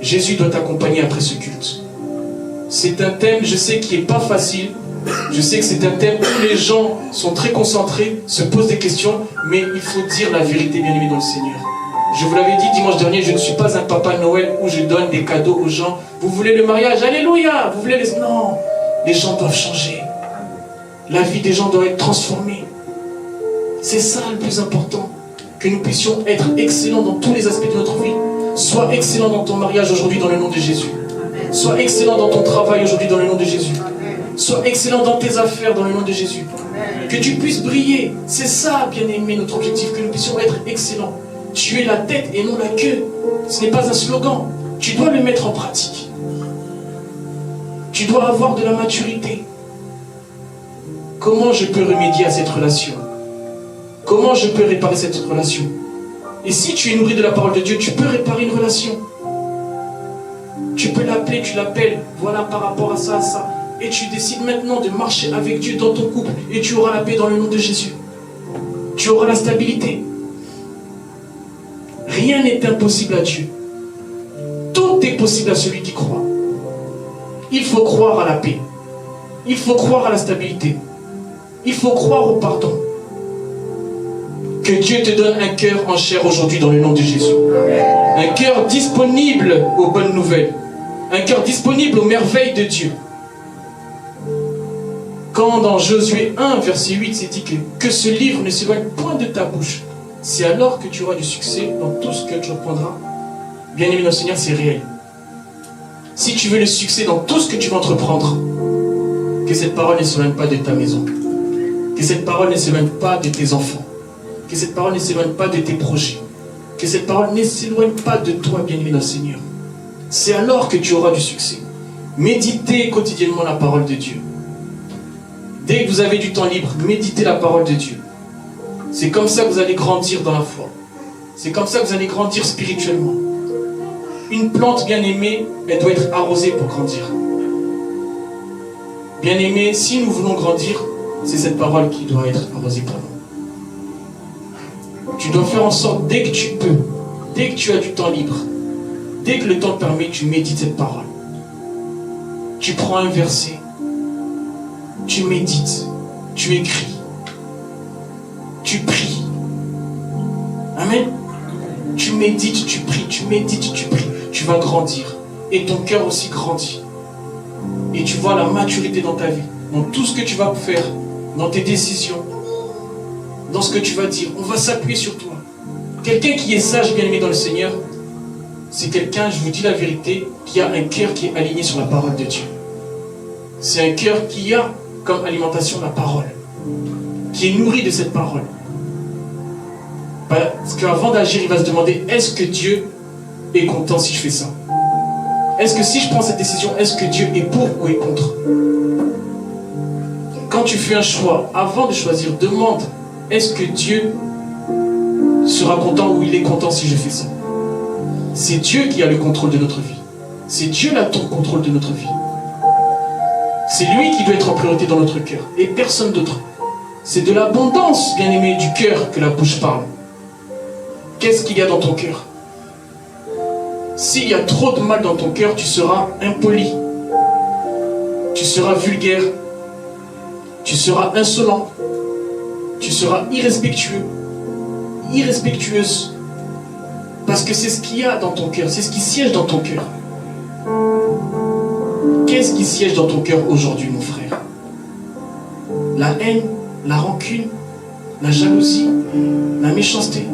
Jésus doit t'accompagner après ce culte. C'est un thème, je sais, qui n'est pas facile. Je sais que c'est un thème où les gens sont très concentrés, se posent des questions, mais il faut dire la vérité, bien aimé dans le Seigneur. Je vous l'avais dit dimanche dernier, je ne suis pas un papa Noël où je donne des cadeaux aux gens. Vous voulez le mariage? Alléluia! Vous voulez les... Non! Les gens doivent changer. La vie des gens doit être transformée. C'est ça le plus important. Que nous puissions être excellents dans tous les aspects de notre vie. Sois excellent dans ton mariage aujourd'hui dans le nom de Jésus. Sois excellent dans ton travail aujourd'hui dans le nom de Jésus. Sois excellent dans tes affaires dans le nom de Jésus. Que tu puisses briller. C'est ça, bien-aimé, notre objectif. Que nous puissions être excellents. Tu es la tête et non la queue. Ce n'est pas un slogan. Tu dois le mettre en pratique. Tu dois avoir de la maturité. Comment je peux remédier à cette relation? Comment je peux réparer cette relation? Et si tu es nourri de la parole de Dieu, tu peux réparer une relation. Tu peux l'appeler, tu l'appelles. Voilà par rapport à ça, à ça. Et tu décides maintenant de marcher avec Dieu dans ton couple. Et tu auras la paix dans le nom de Jésus. Tu auras la stabilité. Rien n'est impossible à Dieu. Tout est possible à celui qui croit. Il faut croire à la paix. Il faut croire à la stabilité. Il faut croire au pardon. Que Dieu te donne un cœur en chair aujourd'hui dans le nom de Jésus. Un cœur disponible aux bonnes nouvelles. Un cœur disponible aux merveilles de Dieu. Quand dans Josué 1, verset 8, c'est dit que ce livre ne s'éloigne point de ta bouche, c'est alors que tu auras du succès dans tout ce que tu reprendras. Bien-aimé dans le Seigneur, c'est réel. Si tu veux le succès dans tout ce que tu vas entreprendre, que cette parole ne s'éloigne pas de ta maison. Que cette parole ne s'éloigne pas de tes enfants. Que cette parole ne s'éloigne pas de tes projets. Que cette parole ne s'éloigne pas de toi, bien-aimé dans le Seigneur. C'est alors que tu auras du succès. Méditez quotidiennement la parole de Dieu. Dès que vous avez du temps libre, méditez la parole de Dieu. C'est comme ça que vous allez grandir dans la foi. C'est comme ça que vous allez grandir spirituellement. Une plante bien-aimée, elle doit être arrosée pour grandir. Bien-aimé, si nous voulons grandir, c'est cette parole qui doit être arrosée pour nous. Tu dois faire en sorte, dès que tu peux, dès que tu as du temps libre, dès que le temps te permet, tu médites cette parole. Tu prends un verset, tu médites, tu écris, tu pries. Amen. Tu médites, tu pries, tu médites, tu pries. Tu vas grandir. Et ton cœur aussi grandit. Et tu vois la maturité dans ta vie, dans tout ce que tu vas faire, dans tes décisions, dans ce que tu vas dire. On va s'appuyer sur toi. Quelqu'un qui est sage, bien-aimé dans le Seigneur, c'est quelqu'un, je vous dis la vérité, qui a un cœur qui est aligné sur la parole de Dieu. C'est un cœur qui a comme alimentation la parole, qui est nourri de cette parole. Parce qu'avant d'agir, il va se demander, est-ce que Dieu est content si je fais ça? Est-ce que si je prends cette décision, est-ce que Dieu est pour ou est contre? Quand tu fais un choix, avant de choisir, demande, est-ce que Dieu sera content ou il est content si je fais ça? C'est Dieu qui a le contrôle de notre vie. C'est Dieu qui a tout le contrôle de notre vie. C'est lui qui doit être en priorité dans notre cœur et personne d'autre. C'est de l'abondance, bien-aimé, du cœur que la bouche parle. Qu'est-ce qu'il y a dans ton cœur? S'il y a trop de mal dans ton cœur, tu seras impoli. Tu seras vulgaire. Tu seras insolent. Tu seras irrespectueux. Irrespectueuse. Parce que c'est ce qu'il y a dans ton cœur. C'est ce qui siège dans ton cœur. Qu'est-ce qui siège dans ton cœur aujourd'hui, mon frère? La haine, la rancune, la jalousie, la méchanceté.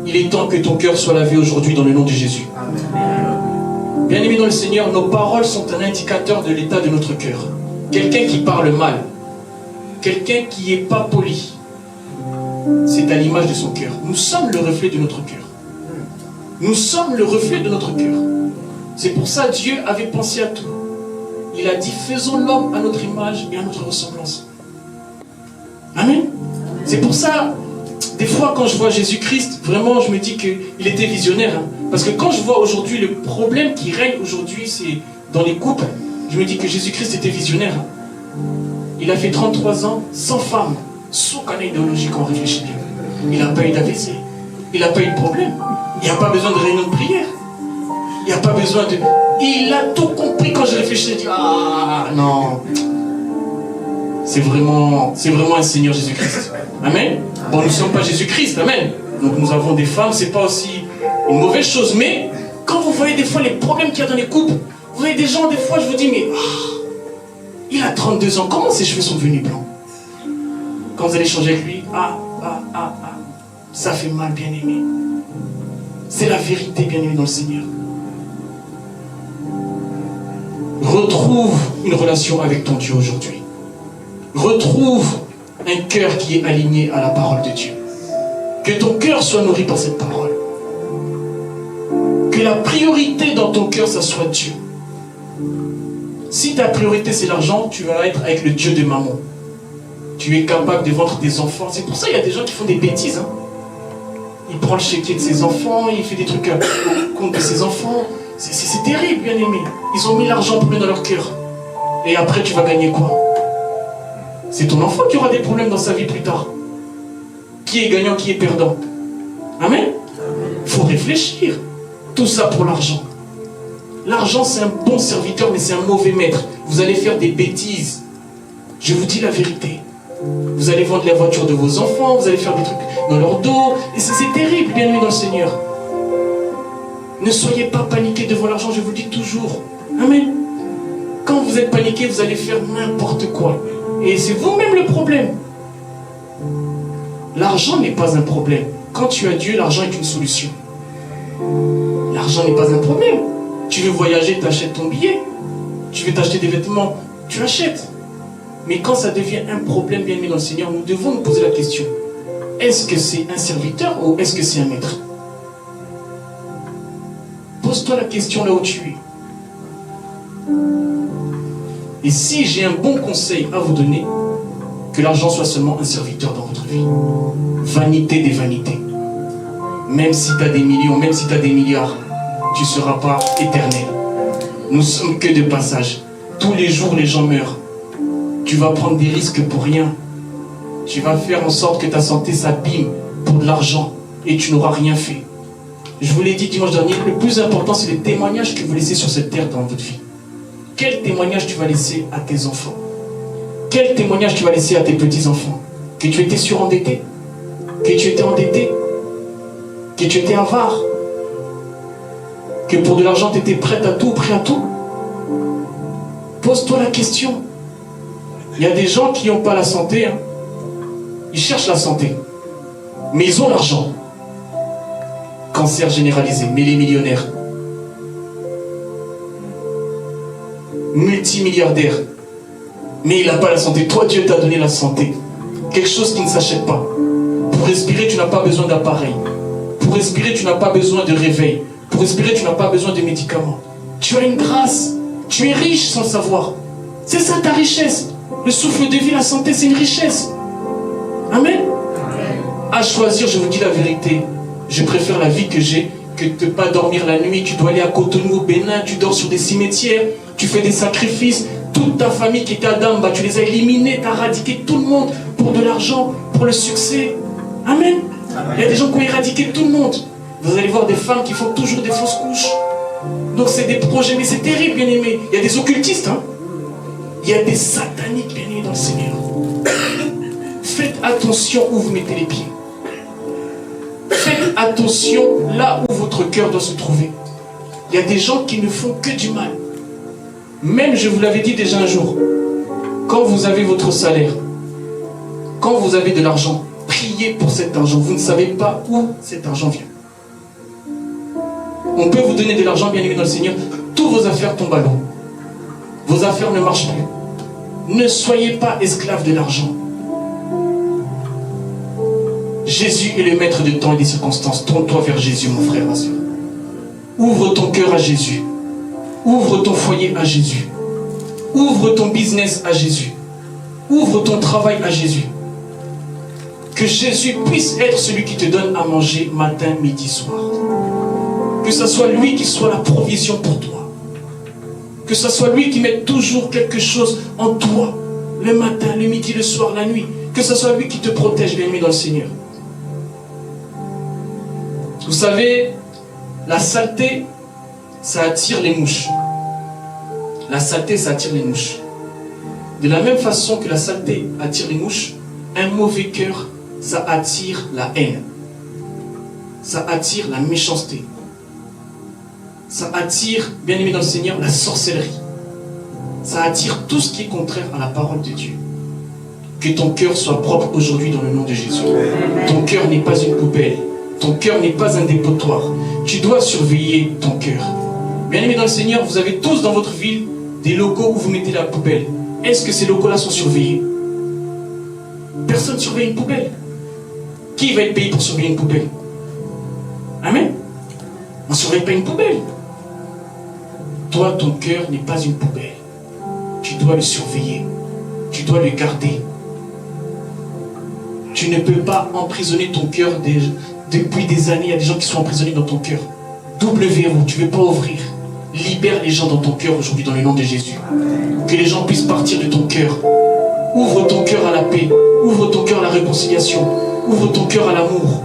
Il est temps que ton cœur soit lavé aujourd'hui dans le nom de Jésus. Bien-aimés dans le Seigneur, nos paroles sont un indicateur de l'état de notre cœur. Quelqu'un qui parle mal, quelqu'un qui n'est pas poli, c'est à l'image de son cœur. Nous sommes le reflet de notre cœur. Nous sommes le reflet de notre cœur. C'est pour ça que Dieu avait pensé à tout. Il a dit, faisons l'homme à notre image et à notre ressemblance. Amen. C'est pour ça, des fois quand je vois Jésus-Christ, vraiment je me dis qu'il était visionnaire. Parce que quand je vois aujourd'hui le problème qui règne aujourd'hui, c'est dans les couples, je me dis que Jésus-Christ était visionnaire. Il a fait 33 ans sans femme, sans canal idéologique, on réfléchit bien. Il n'a pas eu d'AVC, il n'a pas eu de problème. Il n'y a pas besoin de réunion de prière. Il n'y a pas besoin de... Il a tout compris quand je réfléchis. Je dis, ah non. C'est vraiment un Seigneur Jésus-Christ. Amen. Bon, nous ne sommes pas Jésus-Christ. Amen. Donc nous avons des femmes, c'est pas aussi une mauvaise chose. Mais quand vous voyez des fois les problèmes qu'il y a dans les couples, vous voyez des gens, des fois, je vous dis, mais il a 32 ans, comment ses cheveux sont devenus blancs? Quand vous allez changer avec lui, ça fait mal, bien-aimé. C'est la vérité, bien-aimé dans le Seigneur. Retrouve une relation avec ton Dieu aujourd'hui. Retrouve un cœur qui est aligné à la parole de Dieu. Que ton cœur soit nourri par cette parole. Que la priorité dans ton cœur, ça soit Dieu. Si ta priorité c'est l'argent, tu vas être avec le Dieu de maman. Tu es capable de vendre des enfants. C'est pour ça qu'il y a des gens qui font des bêtises. Il prend le chéquier de ses enfants, il fait des trucs au compte de ses enfants. C'est terrible, bien aimé. Ils ont mis l'argent pour dans leur cœur. Et après, tu vas gagner quoi? C'est ton enfant qui aura des problèmes dans sa vie plus tard. Qui est gagnant, qui est perdant? Amen. Il faut réfléchir. Tout ça pour l'argent. L'argent, c'est un bon serviteur, mais c'est un mauvais maître. Vous allez faire des bêtises. Je vous dis la vérité. Vous allez vendre la voiture de vos enfants, vous allez faire des trucs dans leur dos. Et c'est terrible, bien aimé dans le Seigneur. Ne soyez pas paniqués devant l'argent, je vous le dis toujours. Amen. Quand vous êtes paniqués, vous allez faire n'importe quoi. Et c'est vous-même le problème. L'argent n'est pas un problème. Quand tu as Dieu, l'argent est une solution. L'argent n'est pas un problème. Tu veux voyager, tu achètes ton billet. Tu veux t'acheter des vêtements, tu achètes. Mais quand ça devient un problème, bien aimé dans le Seigneur, nous devons nous poser la question. Est-ce que c'est un serviteur ou est-ce que c'est un maître? Pose-toi la question là où tu es. Et si j'ai un bon conseil à vous donner, que l'argent soit seulement un serviteur dans votre vie. Vanité des vanités. Même si tu as des millions, même si tu as des milliards, tu ne seras pas éternel. Nous ne sommes que de passage. Tous les jours, les gens meurent. Tu vas prendre des risques pour rien. Tu vas faire en sorte que ta santé s'abîme pour de l'argent et tu n'auras rien fait. Je vous l'ai dit dimanche dernier, le plus important, c'est les témoignages que vous laissez sur cette terre dans votre vie. Quel témoignage tu vas laisser à tes enfants? Quel témoignage tu vas laisser à tes petits-enfants? Que tu étais surendetté? Que tu étais endetté? Que tu étais avare? Que pour de l'argent tu étais prêt à tout, prêt à tout? Pose-toi la question. Il y a des gens qui n'ont pas la santé. Ils cherchent la santé. Mais ils ont l'argent. Cancer généralisé, mais les millionnaires. Multimilliardaire. Mais il n'a pas la santé. Toi, Dieu t'a donné la santé. Quelque chose qui ne s'achète pas. Pour respirer, tu n'as pas besoin d'appareil. Pour respirer, tu n'as pas besoin de réveil. Pour respirer, tu n'as pas besoin de médicaments. Tu as une grâce. Tu es riche sans le savoir. C'est ça ta richesse. Le souffle de vie, la santé, c'est une richesse. Amen. À choisir, je vous dis la vérité. Je préfère la vie que j'ai que de ne pas dormir la nuit. Tu dois aller à Cotonou, au Bénin, tu dors sur des cimetières, tu fais des sacrifices. Toute ta famille qui était à Damba, tu les as éliminés, tu as éradiqué tout le monde pour de l'argent, pour le succès. Amen. Il y a des gens qui ont éradiqué tout le monde. Vous allez voir des femmes qui font toujours des fausses couches. Donc c'est des projets, mais c'est terrible, bien aimé. Il y a des occultistes, il y a des sataniques, bien aimés dans le Seigneur. Faites attention où vous mettez les pieds. Faites attention là où votre cœur doit se trouver. Il y a des gens qui ne font que du mal. Même, je vous l'avais dit déjà un jour, quand vous avez votre salaire, quand vous avez de l'argent, priez pour cet argent. Vous ne savez pas où cet argent vient. On peut vous donner de l'argent, bien aimé dans le Seigneur. Toutes vos affaires tombent à l'eau. Vos affaires ne marchent plus. Ne soyez pas esclaves de l'argent. Jésus est le maître de temps et des circonstances. Tourne-toi vers Jésus, mon frère, ma soeur. Ouvre ton cœur à Jésus. Ouvre ton foyer à Jésus. Ouvre ton business à Jésus. Ouvre ton travail à Jésus. Que Jésus puisse être celui qui te donne à manger matin, midi, soir. Que ce soit lui qui soit la provision pour toi. Que ce soit lui qui mette toujours quelque chose en toi. Le matin, le midi, le soir, la nuit. Que ce soit lui qui te protège, bien aimé dans le Seigneur. Vous savez, la saleté, ça attire les mouches. La saleté, ça attire les mouches. De la même façon que la saleté attire les mouches, un mauvais cœur, ça attire la haine. Ça attire la méchanceté. Ça attire, bien aimé dans le Seigneur, la sorcellerie. Ça attire tout ce qui est contraire à la parole de Dieu. Que ton cœur soit propre aujourd'hui dans le nom de Jésus. Ton cœur n'est pas une poubelle. Ton cœur n'est pas un dépotoir. Tu dois surveiller ton cœur. Bien aimé dans le Seigneur, vous avez tous dans votre ville des locaux où vous mettez la poubelle. Est-ce que ces locaux-là sont surveillés? Personne ne surveille une poubelle. Qui va être payé pour surveiller une poubelle? Amen. On ne surveille pas une poubelle. Toi, ton cœur n'est pas une poubelle. Tu dois le surveiller. Tu dois le garder. Tu ne peux pas emprisonner ton cœur depuis des années. Il y a des gens qui sont emprisonnés dans ton cœur. Double verrou, tu ne veux pas ouvrir. Libère les gens dans ton cœur aujourd'hui dans le nom de Jésus. Que les gens puissent partir de ton cœur. Ouvre ton cœur à la paix. Ouvre ton cœur à la réconciliation. Ouvre ton cœur à l'amour.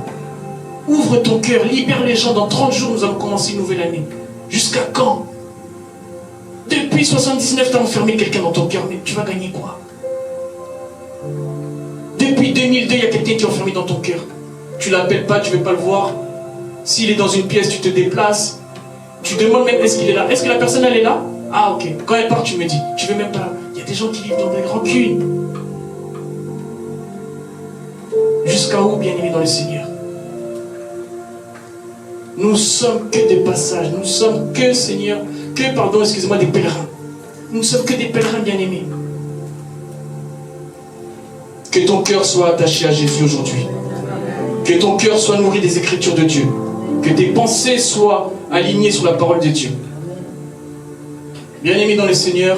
Ouvre ton cœur. Libère les gens. Dans 30 jours, nous allons commencer une nouvelle année. Jusqu'à quand? Depuis 79, tu as enfermé quelqu'un dans ton cœur. Mais tu vas gagner quoi? Depuis 2002, il y a quelqu'un qui est enfermé dans ton cœur. Tu ne l'appelles pas, tu ne veux pas le voir. S'il est dans une pièce, tu te déplaces. Tu demandes même est-ce qu'il est là. Est-ce que la personne elle est là? Ah ok. Quand elle part, tu me dis. Tu ne veux même pas. Il y a des gens qui vivent dans des rancunes. Jusqu'à où, bien aimé dans le Seigneur? Nous sommes que des passages. Nous sommes que, Seigneur, excusez-moi, des pèlerins. Nous ne sommes que des pèlerins, bien aimés. Que ton cœur soit attaché à Jésus aujourd'hui. Que ton cœur soit nourri des Écritures de Dieu. Que tes pensées soient alignées sur la parole de Dieu. Bien-aimés dans le Seigneur,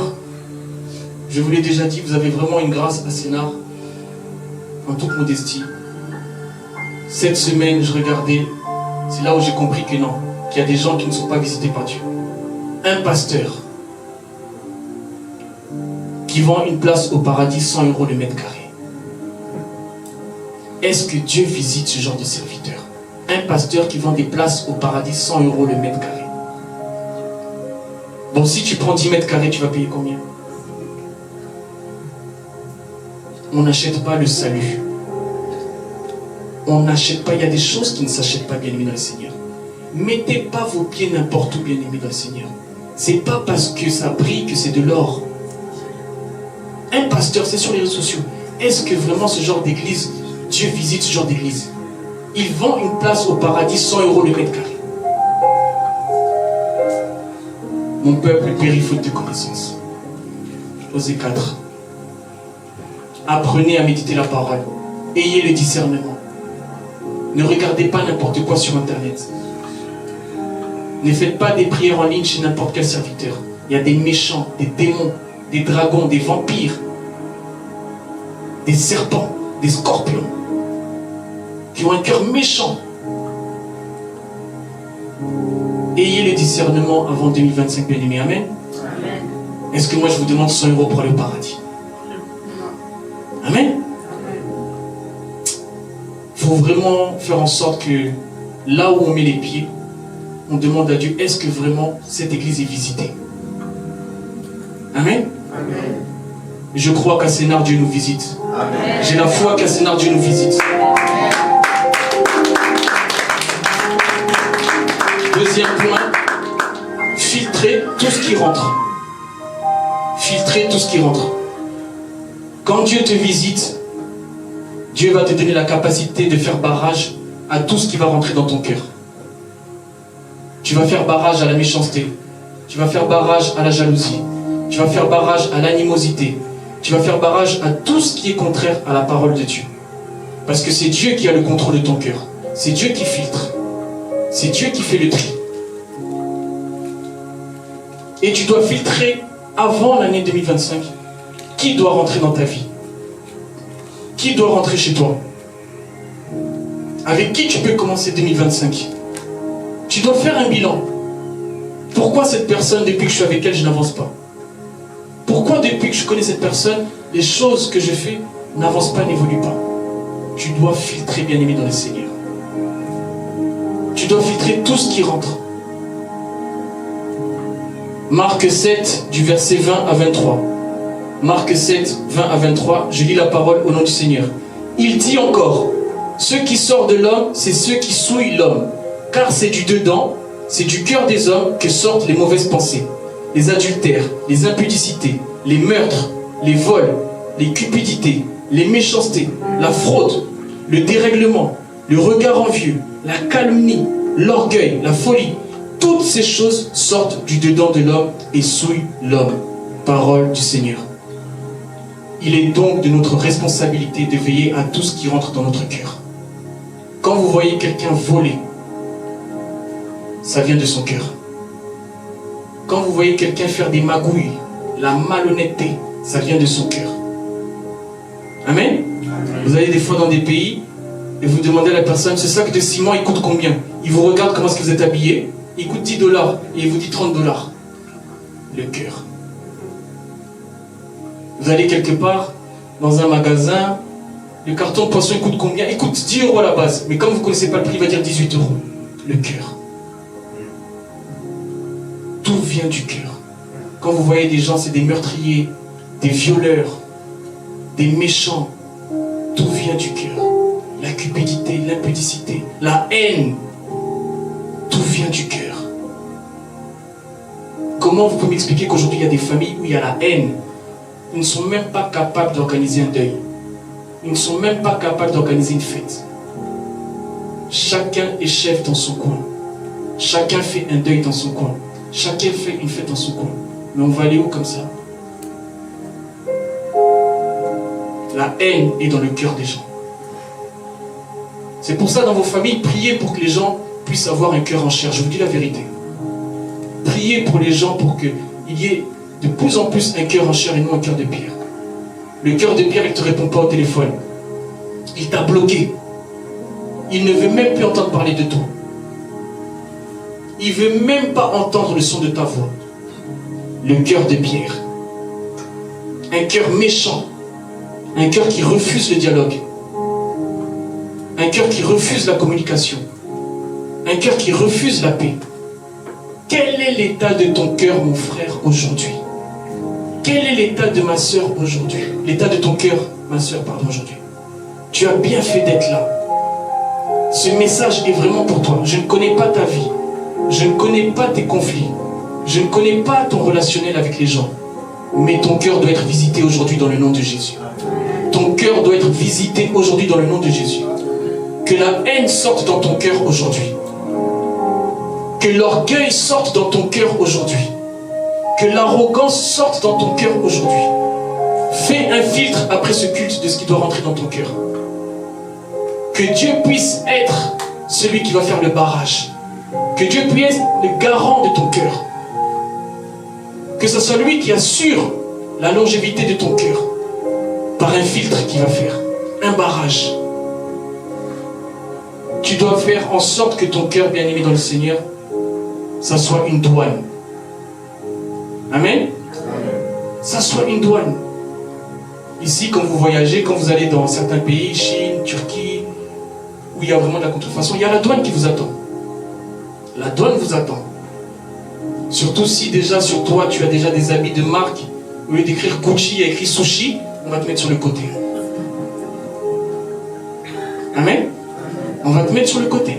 je vous l'ai déjà dit, vous avez vraiment une grâce à Sénart, en toute modestie. Cette semaine, je regardais, c'est là où j'ai compris que non, qu'il y a des gens qui ne sont pas visités par Dieu. Un pasteur qui vend une place au paradis 100 € le mètre carré. Est-ce que Dieu visite ce genre de serviteur? Un pasteur qui vend des places au paradis 100 € le mètre carré. Bon, si tu prends 10 mètres carrés, tu vas payer combien? On n'achète pas le salut. On n'achète pas, il y a des choses qui ne s'achètent pas, bien aimé dans le Seigneur. Mettez pas vos pieds n'importe où, bien aimé dans le Seigneur. C'est pas parce que ça brille que c'est de l'or. Un pasteur, c'est sur les réseaux sociaux. Est-ce que vraiment ce genre d'église, Dieu visite ce genre d'église? Il vend une place au paradis 100 € le mètre carré. Mon peuple périt faute de connaissance. Osée 4. Apprenez à méditer la parole. Ayez le discernement. Ne regardez pas n'importe quoi sur Internet. Ne faites pas des prières en ligne chez n'importe quel serviteur. Il y a des méchants, des démons, des dragons, des vampires, des serpents, des scorpions, qui ont un cœur méchant. Ayez le discernement avant 2025, bien aimé. Amen. Amen. Est-ce que moi je vous demande 100 € pour aller au paradis? Amen. Il faut vraiment faire en sorte que là où on met les pieds, on demande à Dieu, est-ce que vraiment cette église est visitée? Amen. Amen. Je crois qu'à Sénart, Dieu nous visite. Amen. J'ai la foi qu'à Sénart, Dieu nous visite. Amen. Deuxième point, filtrer tout ce qui rentre. filtrer tout ce qui rentre. Quand Dieu te visite, Dieu va te donner la capacité de faire barrage à tout ce qui va rentrer dans ton cœur. Tu vas faire barrage à la méchanceté. Tu vas faire barrage à la jalousie. Tu vas faire barrage à l'animosité. Tu vas faire barrage à tout ce qui est contraire à la parole de Dieu. Parce que c'est Dieu qui a le contrôle de ton cœur. C'est Dieu qui filtre. C'est Dieu qui fait le tri. Et tu dois filtrer avant l'année 2025. Qui doit rentrer dans ta vie? Qui doit rentrer chez toi? Avec qui tu peux commencer 2025? Tu dois faire un bilan. Pourquoi cette personne, depuis que je suis avec elle, je n'avance pas? Pourquoi depuis que je connais cette personne, les choses que je fais n'avancent pas, n'évoluent pas? Tu dois filtrer, bien-aimé dans le Seigneur. Tu dois filtrer tout ce qui rentre. Marc 7, du verset 20 à 23. Marc 7, 20 à 23, je lis la parole au nom du Seigneur. Il dit encore, ce qui sort de l'homme, c'est ce qui souille l'homme. Car c'est du dedans, c'est du cœur des hommes que sortent les mauvaises pensées, les adultères, les impudicités, les meurtres, les vols, les cupidités, les méchancetés, la fraude, le dérèglement, le regard envieux, la calomnie, l'orgueil, la folie. Toutes ces choses sortent du dedans de l'homme et souillent l'homme. Parole du Seigneur. Il est donc de notre responsabilité de veiller à tout ce qui rentre dans notre cœur. Quand vous voyez quelqu'un voler, ça vient de son cœur. Quand vous voyez quelqu'un faire des magouilles, la malhonnêteté, ça vient de son cœur. Amen. Vous allez des fois dans des pays et vous demandez à la personne, ce sac de ciment, il coûte combien? Il vous regarde comment est-ce que vous êtes habillé, il coûte 10 $ et il vous dit 30 $. Le cœur. Vous allez quelque part, dans un magasin, le carton de poisson il coûte combien? Il coûte 10 € à la base, mais comme vous ne connaissez pas le prix, il va dire 18 €. Le cœur. Tout vient du cœur. Quand vous voyez des gens, c'est des meurtriers, des violeurs, des méchants, tout vient du cœur. La cupidité, l'impudicité, la haine, tout vient du cœur. Comment vous pouvez m'expliquer qu'aujourd'hui il y a des familles où il y a la haine? Ils ne sont même pas capables d'organiser un deuil. Ils ne sont même pas capables d'organiser une fête. Chacun est chef dans son coin. Chacun fait un deuil dans son coin. Chacun fait une fête dans son coin. Mais on va aller où comme ça? La haine est dans le cœur des gens. C'est pour ça dans vos familles, priez pour que les gens puissent avoir un cœur en chair. Je vous dis la vérité. Priez pour les gens pour qu'il y ait de plus en plus un cœur en chair et non un cœur de pierre. Le cœur de pierre, il ne te répond pas au téléphone. Il t'a bloqué. Il ne veut même plus entendre parler de toi. Il ne veut même pas entendre le son de ta voix. Le cœur de pierre. Un cœur méchant. Un cœur qui refuse le dialogue. Un cœur qui refuse la communication. Un cœur qui refuse la paix. Quel est l'état de ton cœur, mon frère, aujourd'hui? Quel est l'état de ma soeur aujourd'hui? L'état de ton cœur, ma soeur, pardon, aujourd'hui. Tu as bien fait d'être là. Ce message est vraiment pour toi. Je ne connais pas ta vie. Je ne connais pas tes conflits. Je ne connais pas ton relationnel avec les gens. Mais ton cœur doit être visité aujourd'hui dans le nom de Jésus. Ton cœur doit être visité aujourd'hui dans le nom de Jésus. Que la haine sorte dans ton cœur aujourd'hui. Que l'orgueil sorte dans ton cœur aujourd'hui. Que l'arrogance sorte dans ton cœur aujourd'hui. Fais un filtre après ce culte de ce qui doit rentrer dans ton cœur. Que Dieu puisse être celui qui va faire le barrage. Que Dieu puisse être le garant de ton cœur. Que ce soit lui qui assure la longévité de ton cœur. Par un filtre qu'il va faire. Un barrage. Tu dois faire en sorte que ton cœur, bien-aimé dans le Seigneur, ça soit une douane. Amen. Ça soit une douane. Ici, quand vous voyagez, quand vous allez dans certains pays, Chine, Turquie, où il y a vraiment de la contrefaçon, il y a la douane qui vous attend. La douane vous attend. Surtout si déjà sur toi, tu as déjà des habits de marque, au lieu d'écrire Gucci, il y a écrit Sushi, on va te mettre sur le côté. Amen. On va te mettre sur le côté.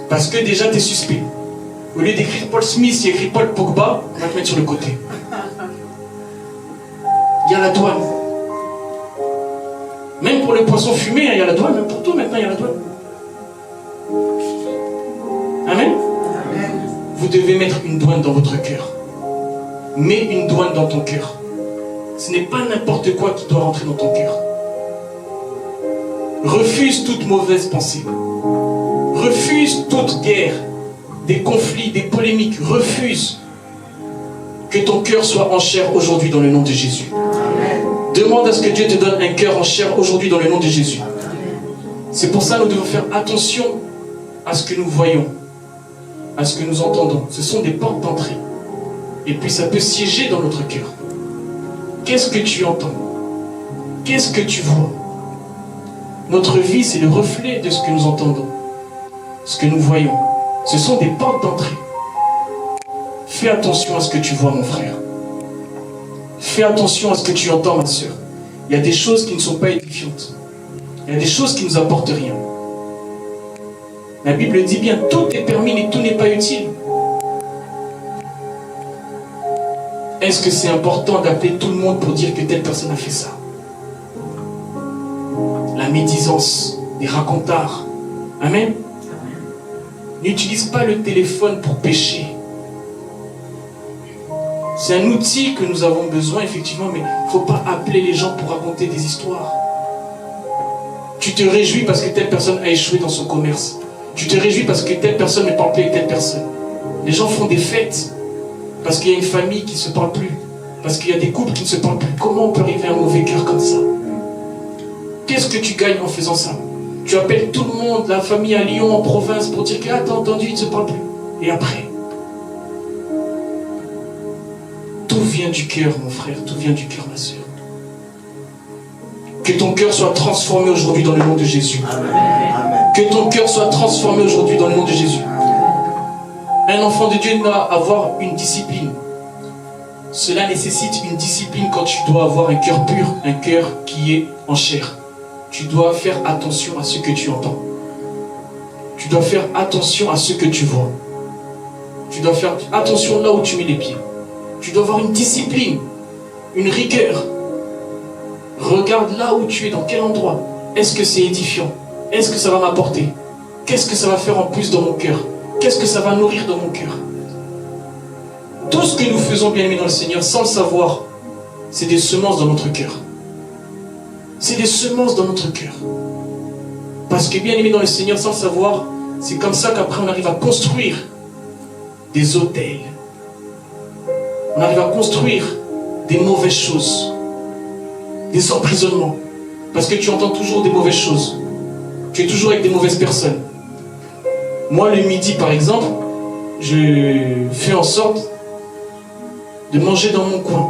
Parce que déjà, tu es suspect. Au lieu d'écrire Paul Smith, il y a écrit Paul Pogba, on va te mettre sur le côté. y a la douane. Même pour le poisson fumé, il y a la douane. Même pour tout, maintenant, il y a la douane. Amen. Vous devez mettre une douane dans votre cœur. Mets une douane dans ton cœur. Ce n'est pas n'importe quoi qui doit rentrer dans ton cœur. Refuse toute mauvaise pensée. Refuse toute guerre, des conflits, des polémiques. Refuse que ton cœur soit en chair aujourd'hui dans le nom de Jésus. Demande à ce que Dieu te donne un cœur en chair aujourd'hui dans le nom de Jésus. C'est pour ça que nous devons faire attention à ce que nous voyons, à ce que nous entendons. Ce sont des portes d'entrée. Et puis ça peut siéger dans notre cœur. Qu'est-ce que tu entends? Qu'est-ce que tu vois? Notre vie, c'est le reflet de ce que nous entendons, ce que nous voyons. Ce sont des portes d'entrée. Fais attention à ce que tu vois, mon frère. Fais attention à ce que tu entends, ma soeur. Il y a des choses qui ne sont pas édifiantes. Il y a des choses qui ne nous apportent rien. La Bible dit bien, tout est permis, mais tout n'est pas utile. Est-ce que c'est important d'appeler tout le monde pour dire que telle personne a fait ça? La médisance, les racontards. Amen. N'utilise pas le téléphone pour pécher. C'est un outil que nous avons besoin, effectivement, mais il ne faut pas appeler les gens pour raconter des histoires. Tu te réjouis parce que telle personne a échoué dans son commerce. Tu te réjouis parce que telle personne ne parle plus avec telle personne. Les gens font des fêtes parce qu'il y a une famille qui ne se parle plus. Parce qu'il y a des couples qui ne se parlent plus. Comment on peut arriver à un mauvais cœur comme ça? Qu'est-ce que tu gagnes en faisant ça? Tu appelles tout le monde, la famille à Lyon, en province, pour dire que ah, t'as entendu, ils ne se parlent plus. Et après? Tout vient du cœur, mon frère, tout vient du cœur, ma soeur. Que ton cœur soit transformé aujourd'hui dans le nom de Jésus. Amen. Que ton cœur soit transformé aujourd'hui dans le nom de Jésus. Un enfant de Dieu doit avoir une discipline. Cela nécessite une discipline quand tu dois avoir un cœur pur, un cœur qui est en chair. Tu dois faire attention à ce que tu entends. Tu dois faire attention à ce que tu vois. Tu dois faire attention là où tu mets les pieds. Tu dois avoir une discipline, une rigueur. Regarde là où tu es, dans quel endroit. Est-ce que c'est édifiant? Est-ce que ça va m'apporter? Qu'est-ce que ça va faire en plus dans mon cœur? Qu'est-ce que ça va nourrir dans mon cœur? Tout ce que nous faisons, bien aimés dans le Seigneur, sans le savoir, c'est des semences dans notre cœur. C'est des semences dans notre cœur. Parce que bien aimés dans le Seigneur, sans le savoir, c'est comme ça qu'après on arrive à construire des autels. On arrive à construire des mauvaises choses. Des emprisonnements. Parce que tu entends toujours des mauvaises choses. Tu es toujours avec des mauvaises personnes. Moi, le midi, par exemple, je fais en sorte de manger dans mon coin.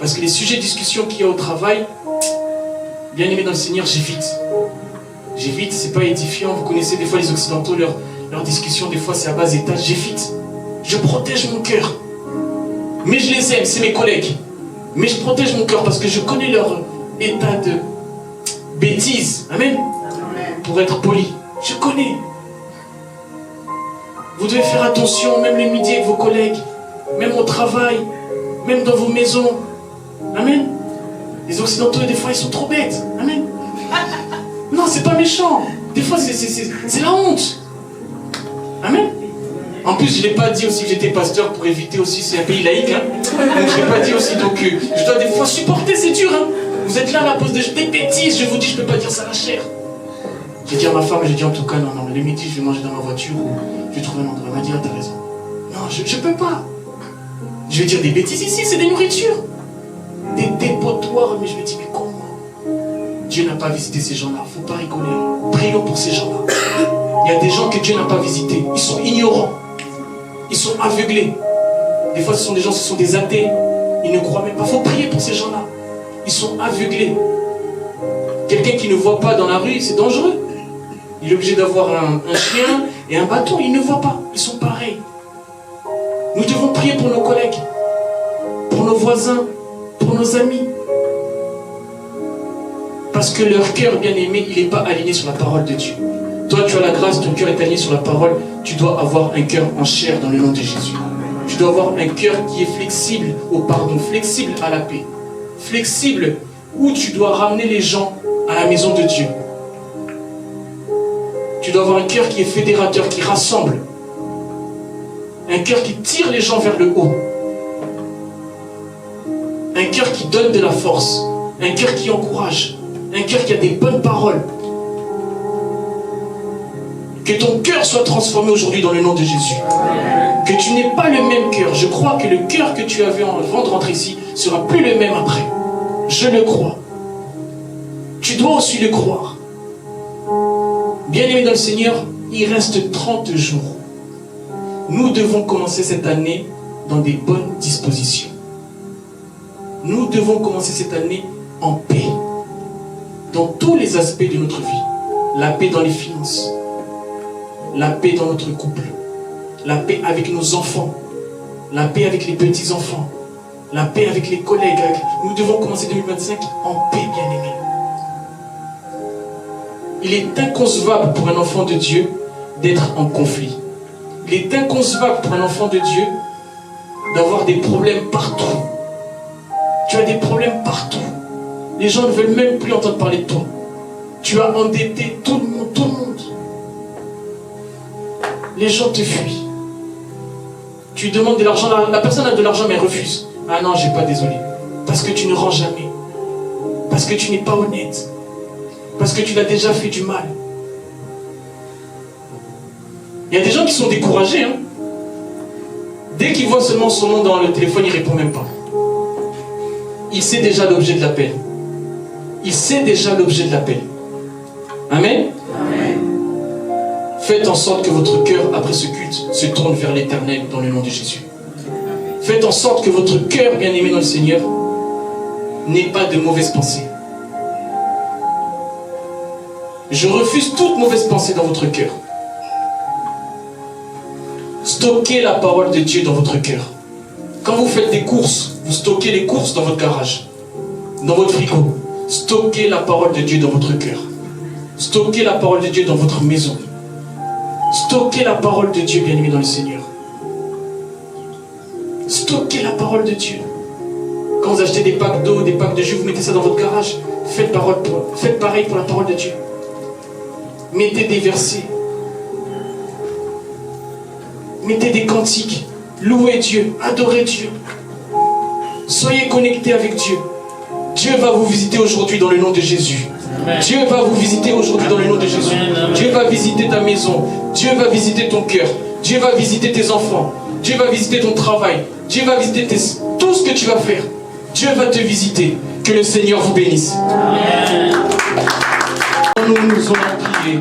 Parce que les sujets de discussion qu'il y a au travail, bien aimé dans le Seigneur, j'évite. J'évite, c'est pas édifiant. Vous connaissez des fois les Occidentaux, leur discussion, des fois c'est à bas étage. J'évite. Je protège mon cœur. Mais je les aime, c'est mes collègues. Mais je protège mon cœur parce que je connais leur état de bêtise. Amen. Pour être poli. Je connais. Vous devez faire attention, même le midi avec vos collègues, même au travail, même dans vos maisons. Amen. Les Occidentaux, des fois, ils sont trop bêtes. Amen. Non, c'est pas méchant. Des fois, c'est la honte. Amen. En plus, je ne l'ai pas dit aussi que j'étais pasteur pour éviter aussi, c'est un pays laïque. Hein. Donc, je ne l'ai pas dit aussi. Donc, je dois des fois supporter, c'est dur. Hein. Vous êtes là à la pause de des bêtises. Je vous dis, je ne peux pas dire ça à la chair. J'ai dit à ma femme, j'ai dit en tout cas, non, le midi, je vais manger dans ma voiture ou je vais trouver un endroit. Elle m'a dit, ah, t'as raison. Non, je ne peux pas. Je vais dire des bêtises ici, c'est des nourritures. Des dépotoirs, mais je me dis, mais comment? Dieu n'a pas visité ces gens-là, il ne faut pas rigoler. Prions pour ces gens-là. Il y a des gens que Dieu n'a pas visités. Ils sont ignorants. Ils sont aveuglés. Des fois, ce sont des gens, ce sont des athées. Ils ne croient même pas. Il faut prier pour ces gens-là. Ils sont aveuglés. Quelqu'un qui ne voit pas dans la rue, c'est dangereux. Il est obligé d'avoir un chien et un bâton. Il ne voit pas. Ils sont pareils. Nous devons prier pour nos collègues, pour nos voisins, pour nos amis. Parce que leur cœur, bien aimé, il n'est pas aligné sur la parole de Dieu. Toi, tu as la grâce, ton cœur est aligné sur la parole. Tu dois avoir un cœur en chair dans le nom de Jésus. Tu dois avoir un cœur qui est flexible au pardon, flexible à la paix, flexible, où tu dois ramener les gens à la maison de Dieu. Tu dois avoir un cœur qui est fédérateur, qui rassemble. Un cœur qui tire les gens vers le haut. Un cœur qui donne de la force. Un cœur qui encourage. Un cœur qui a des bonnes paroles. Que ton cœur soit transformé aujourd'hui dans le nom de Jésus. Que tu n'aies pas le même cœur. Je crois que le cœur que tu avais avant de rentrer ici sera plus le même après. Je le crois. Tu dois aussi le croire. Bien-aimé dans le Seigneur, il reste 30 jours. Nous devons commencer cette année dans des bonnes dispositions. Nous devons commencer cette année en paix. Dans tous les aspects de notre vie. La paix dans les finances. La paix dans notre couple. La paix avec nos enfants. La paix avec les petits-enfants. La paix avec les collègues. Nous devons commencer 2025 en paix, bien-aimés. Il est inconcevable pour un enfant de Dieu d'être en conflit. Il est inconcevable pour un enfant de Dieu d'avoir des problèmes partout. Tu as des problèmes partout. Les gens ne veulent même plus entendre parler de toi. Tu as endetté tout le monde, tout le monde. Les gens te fuient. Tu demandes de l'argent, la personne a de l'argent mais elle refuse. Ah non, j'ai pas, désolé. Parce que tu ne rends jamais. Parce que tu n'es pas honnête. Parce que tu l'as déjà fait du mal. Il y a des gens qui sont découragés. Hein. Dès qu'ils voient seulement son nom dans le téléphone, il ne répond même pas. Il sait déjà l'objet de l'appel. Il sait déjà l'objet de l'appel. Amen. Amen. Faites en sorte que votre cœur, après ce culte, se tourne vers l'Éternel dans le nom de Jésus. Faites en sorte que votre cœur, bien-aimé dans le Seigneur, n'ait pas de mauvaises pensées. Je refuse toute mauvaise pensée dans votre cœur. Stockez la parole de Dieu dans votre cœur. Quand vous faites des courses, vous stockez les courses dans votre garage, dans votre frigo. Stockez la parole de Dieu dans votre cœur. Stockez la parole de Dieu dans votre maison. Stockez la parole de Dieu, bien-aimé dans le Seigneur. Stockez la parole de Dieu. Quand vous achetez des packs d'eau, des packs de jus, vous mettez ça dans votre garage. Faites pareil pour la parole de Dieu. Mettez des versets. Mettez des cantiques. Louez Dieu. Adorez Dieu. Soyez connectés avec Dieu. Dieu va vous visiter aujourd'hui dans le nom de Jésus. Amen. Dieu va vous visiter aujourd'hui dans le nom de Jésus. Amen. Dieu va visiter ta maison. Dieu va visiter ton cœur. Dieu va visiter tes enfants. Dieu va visiter ton travail. Dieu va visiter tout ce que tu vas faire. Dieu va te visiter. Que le Seigneur vous bénisse. Amen. Nous nous allons prier.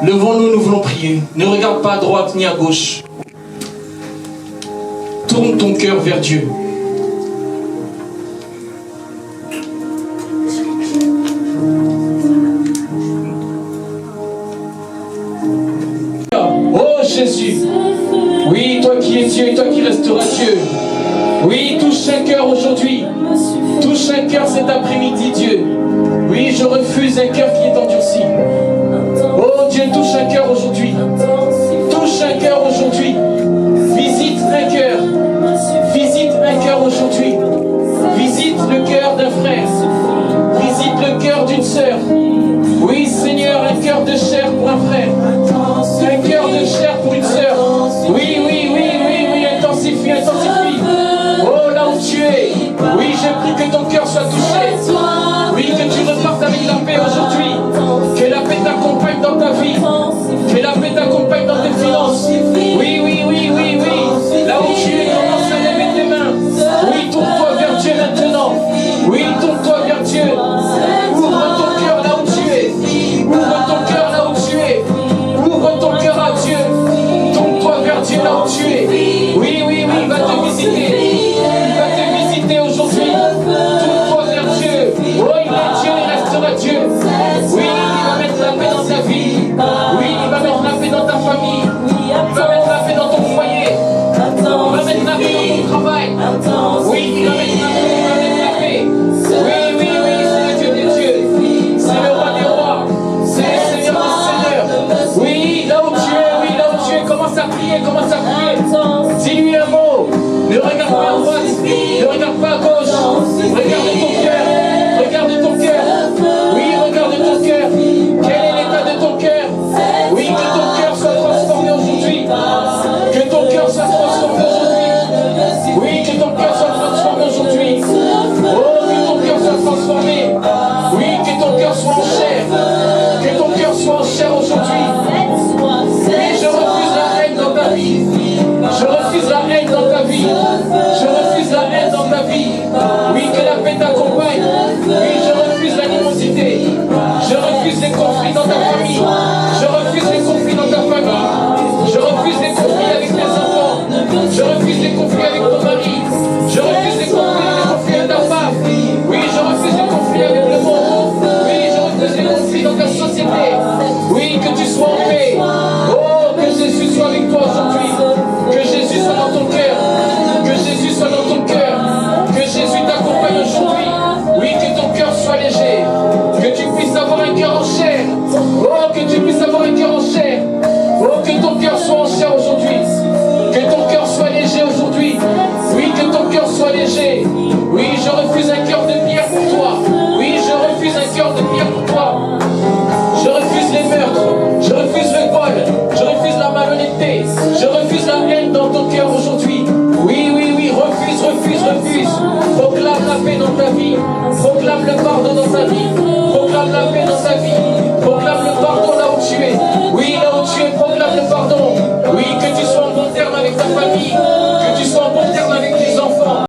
Levons-nous, nous voulons prier. Ne regarde pas à droite ni à gauche. Tourne ton cœur vers Dieu. Oh Jésus, oui, toi qui es Dieu et toi qui resteras Dieu. Oui, touche un cœur aujourd'hui. Touche un cœur cet après-midi, Dieu. Oui, je refuse un cœur qui est endurci. Oh Dieu, touche un cœur aujourd'hui. Touche un cœur aujourd'hui. Visite un cœur. Visite un cœur aujourd'hui. Visite le cœur d'un frère. Visite le cœur d'une sœur. Oui, Seigneur, un cœur de chair pour un frère. Un cœur de chair pour une sœur. Oui, oui, oui, oui, oui, intensifie, intensifie. Oh, là où tu es. Oui, je prie que ton cœur soit touché. Oui, que tu repartes avec la paix aujourd'hui. Que la paix t'accompagne dans ta vie. Que la paix t'accompagne dans tes finances. Oui, oui, oui, oui, oui. Là où tu es, commence à lever tes mains. Oui, tourne-toi vers Dieu maintenant. Oui, tourne-toi vers Dieu. Ouvre ton cœur là où tu es. Ouvre ton cœur là où tu es. Ouvre ton cœur à Dieu. Tourne-toi vers Dieu là où tu es. Oui, oui, oui, il va te visiter. Il va te visiter aujourd'hui. Tourne-toi vers Dieu. Oh, il est Dieu, il restera Dieu. Oui, il va mettre la paix dans ta vie. Oui, il va mettre la paix dans ta famille. Il va mettre la paix dans ton foyer. Il va mettre la paix dans ton travail. Oui, il va mettre la paix. Il va mettre la paix. Oui, oui, oui, c'est le Dieu des dieux. C'est le roi des rois. C'est le Seigneur des seigneurs. Oui, là où tu es, commence à prier, commence à prier. Dis-lui un mot. soit en chair aujourd'hui.